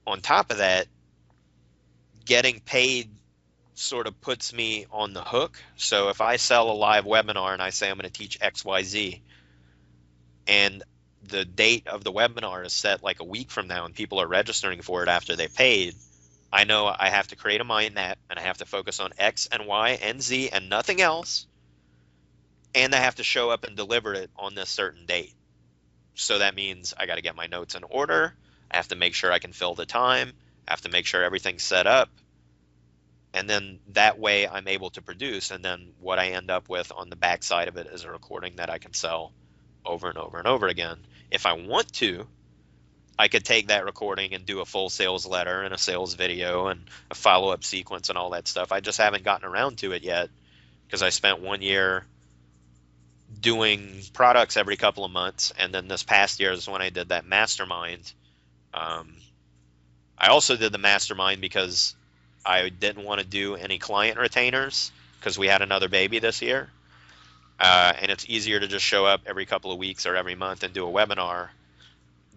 On top of that, getting paid sort of puts me on the hook. So if I sell a live webinar and I say I'm going to teach XYZ, and the date of the webinar is set like a week from now and people are registering for it after they paid, I know I have to create a mind map and I have to focus on X and Y and Z and nothing else. And I have to show up and deliver it on this certain date. So that means I got to get my notes in order. I have to make sure I can fill the time. I have to make sure everything's set up. And then that way I'm able to produce. And then what I end up with on the back side of it is a recording that I can sell over and over and over again. If I want to, I could take that recording and do a full sales letter and a sales video and a follow-up sequence and all that stuff. I just haven't gotten around to it yet because I spent 1 year doing products every couple of months. And then this past year is when I did that mastermind. I also did the mastermind because I didn't want to do any client retainers because we had another baby this year. And it's easier to just show up every couple of weeks or every month and do a webinar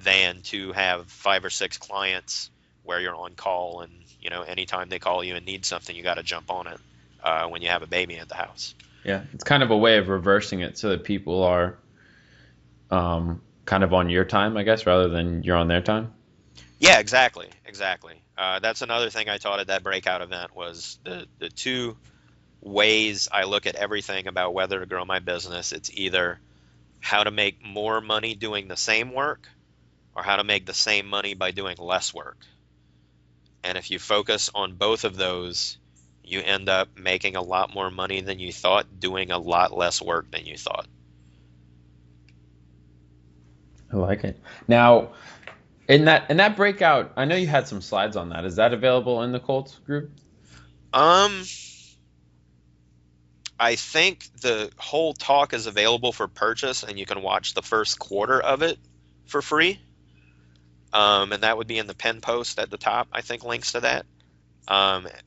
than to have 5 or 6 clients where you're on call and, anytime they call you and need something, you got to jump on it when you have a baby at the house. Yeah, it's kind of a way of reversing it so that people are kind of on your time, I guess, rather than you're on their time. Yeah, exactly. That's another thing I taught at that breakout event was the 2 ways I look at everything about whether to grow my business. It's either how to make more money doing the same work or how to make the same money by doing less work. And if you focus on both of those, you end up making a lot more money than you thought, doing a lot less work than you thought. I like it. Now, in that breakout, I know you had some slides on that. Is that available in the Colts group? I think the whole talk is available for purchase, and you can watch the first quarter of it for free. And that would be in the pin post at the top. I think links to that.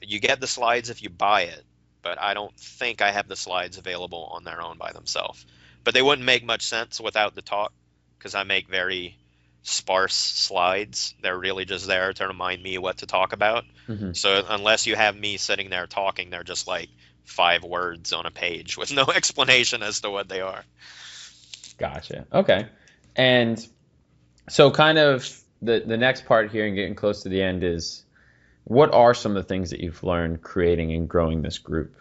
You get the slides if you buy it, but I don't think I have the slides available on their own by themselves. But they wouldn't make much sense without the talk because I make very sparse slides. They're really just there to remind me what to talk about. Mm-hmm. So unless you have me sitting there talking, they're just like 5 words on a page with no explanation as to what they are. Gotcha. Okay. And so kind of the next part here and getting close to the end is, what are some of the things that you've learned creating and growing this group?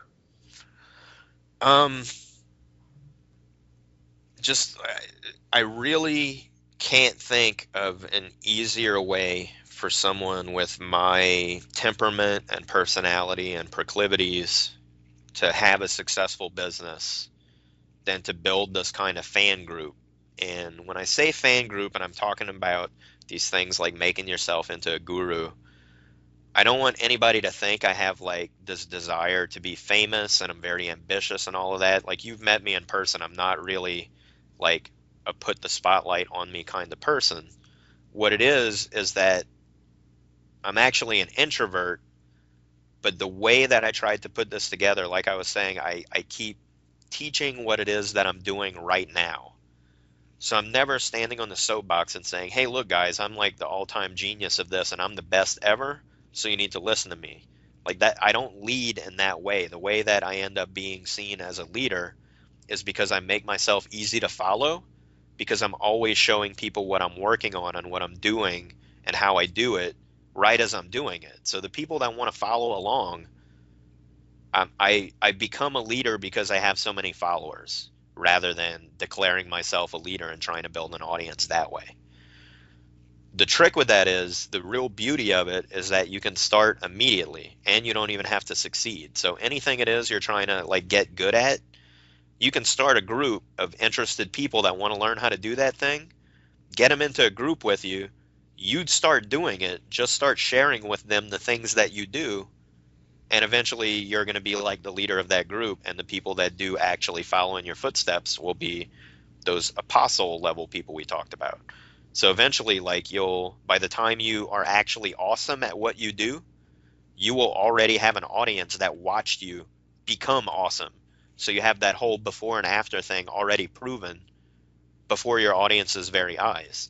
I really can't think of an easier way for someone with my temperament and personality and proclivities to have a successful business than to build this kind of fan group. And when I say fan group, and I'm talking about these things like making yourself into a guru, I don't want anybody to think I have like this desire to be famous and I'm very ambitious and all of that. Like, you've met me in person. I'm not really like a put the spotlight on me kind of person. What it is that I'm actually an introvert, but the way that I tried to put this together, like I was saying, I keep teaching what it is that I'm doing right now. So I'm never standing on the soapbox and saying, hey, look, guys, I'm like the all-time genius of this and I'm the best ever, so you need to listen to me. Like that, I don't lead in that way. The way that I end up being seen as a leader is because I make myself easy to follow, because I'm always showing people what I'm working on and what I'm doing and how I do it right as I'm doing it. So the people that want to follow along, I become a leader because I have so many followers, rather than declaring myself a leader and trying to build an audience that way. The trick with that is, the real beauty of it is that you can start immediately and you don't even have to succeed. So anything it is you're trying to like get good at, you can start a group of interested people that want to learn how to do that thing, get them into a group with you, you'd start doing it, just start sharing with them the things that you do, and eventually you're going to be like the leader of that group, and the people that do actually follow in your footsteps will be those apostle level people we talked about. So eventually, like, by the time you are actually awesome at what you do, you will already have an audience that watched you become awesome. So you have that whole before and after thing already proven before your audience's very eyes.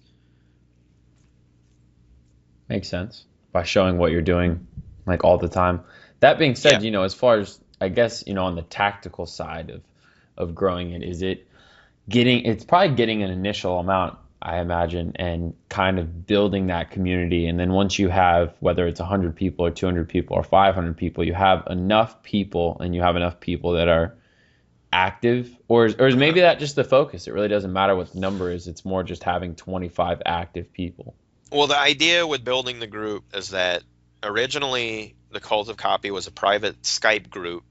Makes sense. By showing what you're doing like all the time. That being said, Yeah. as far as, I guess, on the tactical side of growing it, it's probably getting an initial amount, I imagine, and kind of building that community. And then once you have, whether it's 100 people or 200 people or 500 people, you have enough people, and you have enough people that are active, or is maybe that just the focus? It really doesn't matter what the number is. It's more just having 25 active people. Well, the idea with building the group is that originally the Cult of Copy was a private Skype group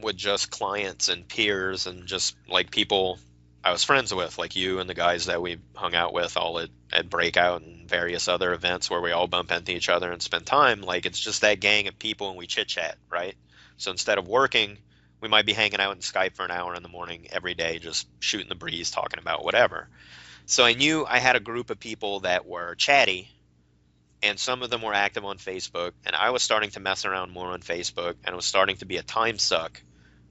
with just clients and peers and just like people I was friends with, like you and the guys that we hung out with all at Breakout and various other events where we all bump into each other and spend time. Like, it's just that gang of people and we chit chat, right? So instead of working, we might be hanging out in Skype for an hour in the morning every day, just shooting the breeze, talking about whatever. So I knew I had a group of people that were chatty, and some of them were active on Facebook, and I was starting to mess around more on Facebook, and it was starting to be a time suck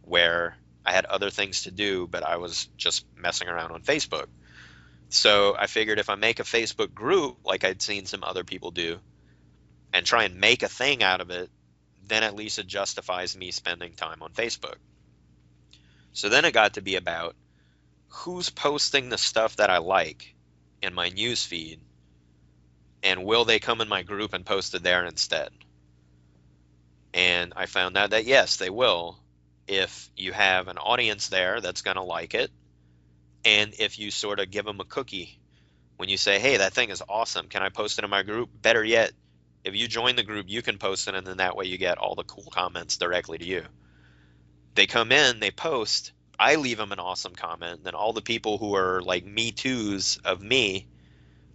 where I had other things to do, but I was just messing around on Facebook. So I figured if I make a Facebook group, like I'd seen some other people do, and try and make a thing out of it, then at least it justifies me spending time on Facebook. So then it got to be about who's posting the stuff that I like in my news feed, and will they come in my group and post it there instead? And I found out that yes, they will, if you have an audience there that's going to like it, and if you sort of give them a cookie when you say, hey, that thing is awesome, can I post it in my group? Better yet, if you join the group, you can post it, and then that way you get all the cool comments directly to you. They come in, they post, I leave them an awesome comment, and then all the people who are like me toos of me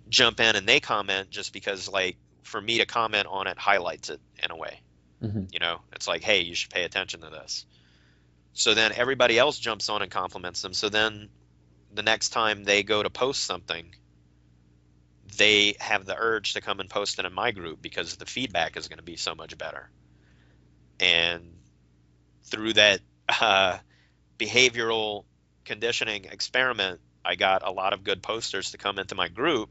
jump in and they comment, just because, like, for me to comment on it highlights it in a way. Mm-hmm. It's like, hey, you should pay attention to this. So then everybody else jumps on and compliments them. So then the next time they go to post something, they have the urge to come and post it in my group because the feedback is going to be so much better. And through that behavioral conditioning experiment, I got a lot of good posters to come into my group.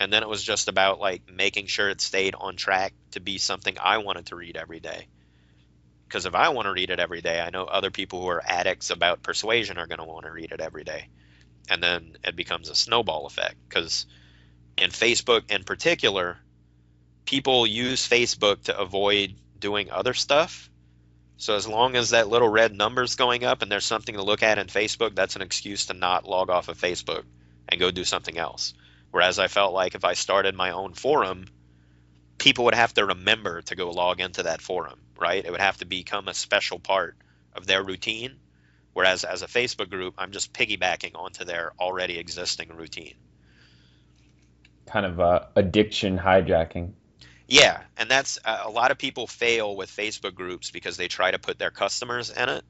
And then it was just about like making sure it stayed on track to be something I wanted to read every day. Because if I want to read it every day, I know other people who are addicts about persuasion are going to want to read it every day. And then it becomes a snowball effect. Because in Facebook in particular, people use Facebook to avoid doing other stuff. So as long as that little red number's going up and there's something to look at in Facebook, that's an excuse to not log off of Facebook and go do something else. Whereas I felt like if I started my own forum, people would have to remember to go log into that forum, right? It would have to become a special part of their routine. Whereas as a Facebook group, I'm just piggybacking onto their already existing routine. Kind of addiction hijacking. Yeah, and that's a lot of people fail with Facebook groups because they try to put their customers in it.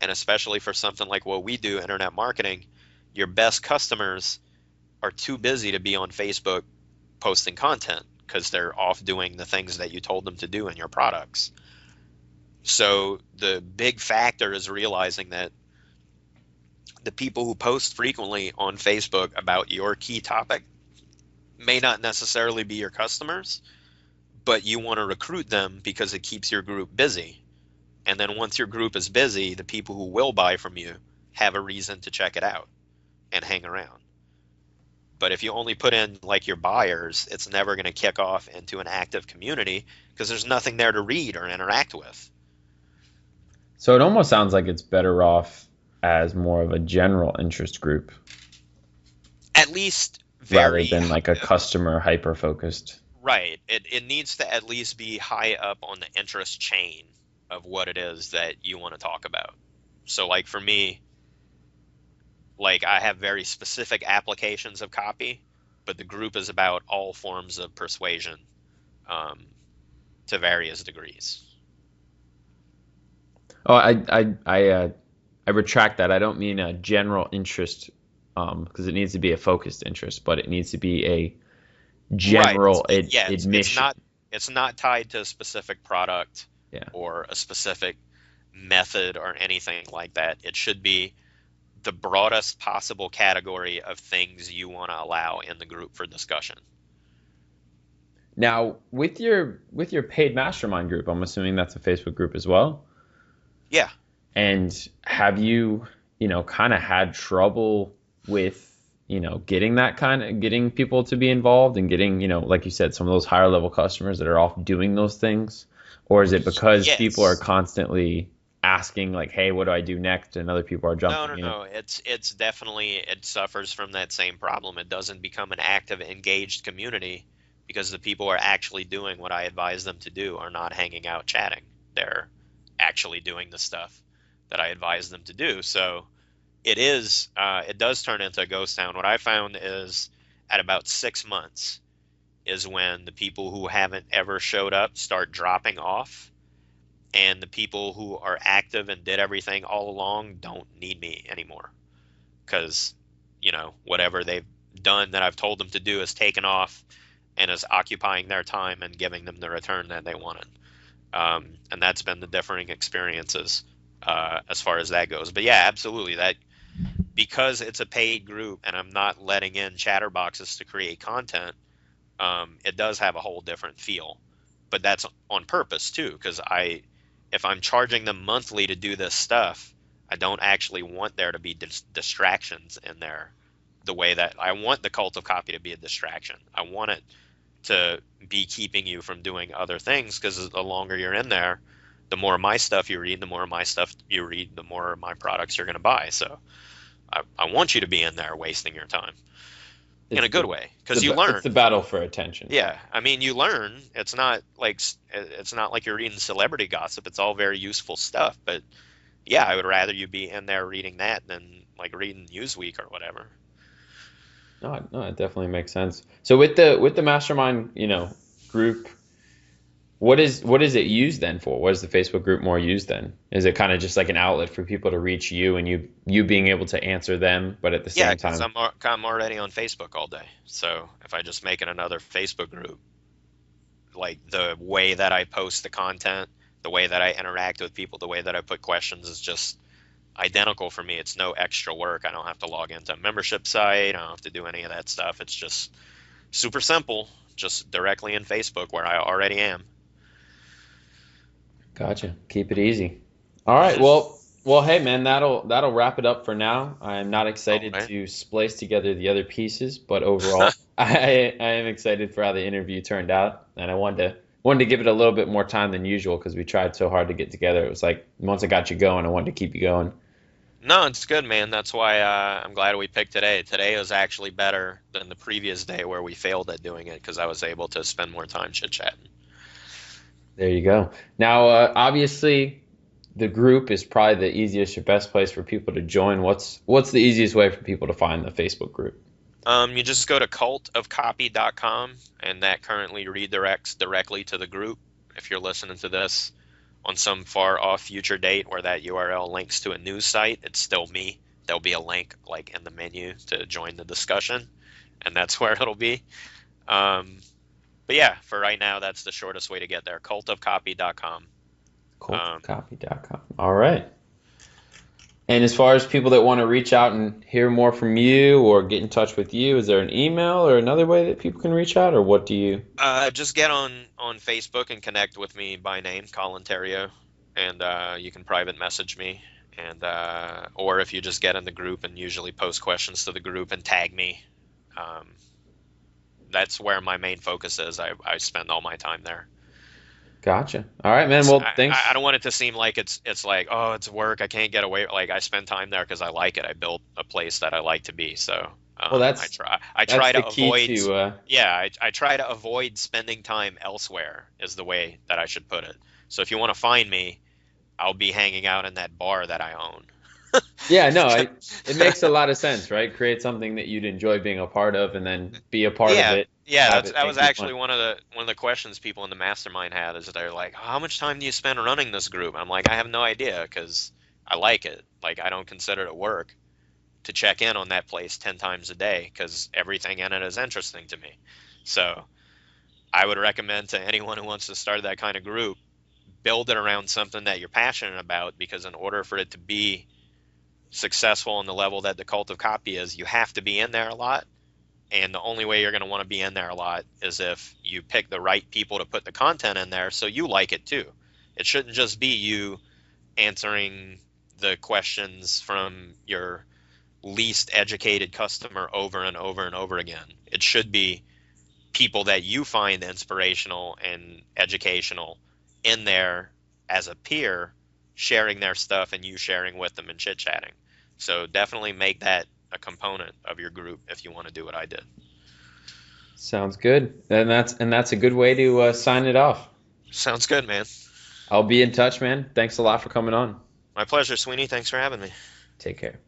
And especially for something like what we do, internet marketing, your best customers are too busy to be on Facebook posting content because they're off doing the things that you told them to do in your products. So the big factor is realizing that the people who post frequently on Facebook about your key topic may not necessarily be your customers, but you want to recruit them because it keeps your group busy. And then once your group is busy, the people who will buy from you have a reason to check it out and hang around. But if you only put in like your buyers, it's never going to kick off into an active community because there's nothing there to read or interact with. So it almost sounds like it's better off as more of a general interest group. At least rather than like a customer hyper-focused. Right. It needs to at least be high up on the interest chain of what it is that you want to talk about. So like for me, like I have very specific applications of copy, but the group is about all forms of persuasion to various degrees. Oh, I retract that. I don't mean a general interest because it needs to be a focused interest, but it needs to be a general admission. It's not tied to a specific product yeah. or a specific method or anything like that. It should be the broadest possible category of things you want to allow in the group for discussion. Now, with your paid mastermind group, I'm assuming that's a Facebook group as well? Yeah. And have you, kind of had trouble with, getting people to be involved and getting, like you said, some of those higher level customers that are off doing those things? Or is it because people are constantly asking like, hey, what do I do next? And other people are jumping in? No. It's definitely, it suffers from that same problem. It doesn't become an active, engaged community because the people are actually doing what I advise them to do, are not hanging out chatting. They're actually doing the stuff that I advise them to do. So it does turn into a ghost town. What I found is at about 6 months is when the people who haven't ever showed up start dropping off, and the people who are active and did everything all along don't need me anymore because, whatever they've done that I've told them to do is taken off and is occupying their time and giving them the return that they wanted. And that's been the differing experiences as far as that goes. But yeah, absolutely. That because it's a paid group and I'm not letting in chatterboxes to create content, it does have a whole different feel. But that's on purpose too, because if I'm charging them monthly to do this stuff, I don't actually want there to be distractions in there. The way that I want the cult of copy to be a distraction. I want it to be keeping you from doing other things, because the longer you're in there, the more of my stuff you read, the more of my stuff you read, the more of my products you're going to buy. So I want you to be in there wasting your time in a good way, because you learn. It's the battle for attention. Yeah. I mean, you learn. It's not like you're reading celebrity gossip. It's all very useful stuff. But yeah, I would rather you be in there reading that than like reading Newsweek or whatever. No, it definitely makes sense. So with the mastermind, group, what is it used then for? What is the Facebook group more used then? Is it kind of just like an outlet for people to reach you and you being able to answer them, but at the same time? Yeah, because I'm already on Facebook all day. So if I just make it another Facebook group, like the way that I post the content, the way that I interact with people, the way that I put questions is just identical for me. It's no extra work. I don't have to log into a membership site. I don't have to do any of that stuff. It's just super simple, just directly in Facebook where I already am. Gotcha. Keep it easy. All right. Well, hey man, that'll wrap it up for now. I'm not excited to splice together the other pieces, but overall, I am excited for how the interview turned out, and I wanted to give it a little bit more time than usual because we tried so hard to get together. It was like once I got you going, I wanted to keep you going. No, it's good, man. That's why I'm glad we picked today. Today was actually better than the previous day where we failed at doing it because I was able to spend more time chit-chatting. There you go. Now, obviously, the group is probably the easiest or best place for people to join. What's the easiest way for people to find the Facebook group? You just go to cultofcopy.com, and that currently redirects directly to the group. If you're listening to this on some far off future date where that URL links to a news site, it's still me. There'll be a link like in the menu to join the discussion, and that's where it'll be. Um, but yeah, for right now, that's the shortest way to get there. Cultofcopy.com. Cultofcopy.com. All right. And as far as people that want to reach out and hear more from you or get in touch with you, is there an email or another way that people can reach out, or what do you? Just get on Facebook and connect with me by name, Colin Theriot, and you can private message me, and or if you just get in the group and usually post questions to the group and tag me. Um, that's where my main focus is. I spend all my time there. Gotcha. All right, man. Well, thanks. I don't want it to seem like it's like, oh, it's work, I can't get away. Like, I spend time there because I like it. I built a place that I like to be. So Well, I that's try the to key avoid to. yeah, I try to avoid spending time elsewhere is the way that I should put it. So if you want to find me, I'll be hanging out in that bar that I own. Yeah, no, it makes a lot of sense, right? Create something that you'd enjoy being a part of, and then be a part of Yeah, it. yeah, Have it that was make you actually money. one of the questions people in the mastermind had is they're like, how much time do you spend running this group? I'm like, I have no idea because I like it. Like, I don't consider it work to check in on that place 10 times a day because everything in it is interesting to me. So I would recommend to anyone who wants to start that kind of group, build it around something that you're passionate about, because in order for it to be successful on the level that the cult of copy is, you have to be in there a lot. And the only way you're going to want to be in there a lot is if you pick the right people to put the content in there so you like it too. It shouldn't just be you answering the questions from your least educated customer over and over and over again. It should be people that you find inspirational and educational in there as a peer, sharing their stuff and you sharing with them and chit chatting. So definitely make that a component of your group if you want to do what I did. Sounds good. And that's a good way to sign it off. Sounds good, man. I'll be in touch, man. Thanks a lot for coming on. My pleasure, Sweeney. Thanks for having me. Take care.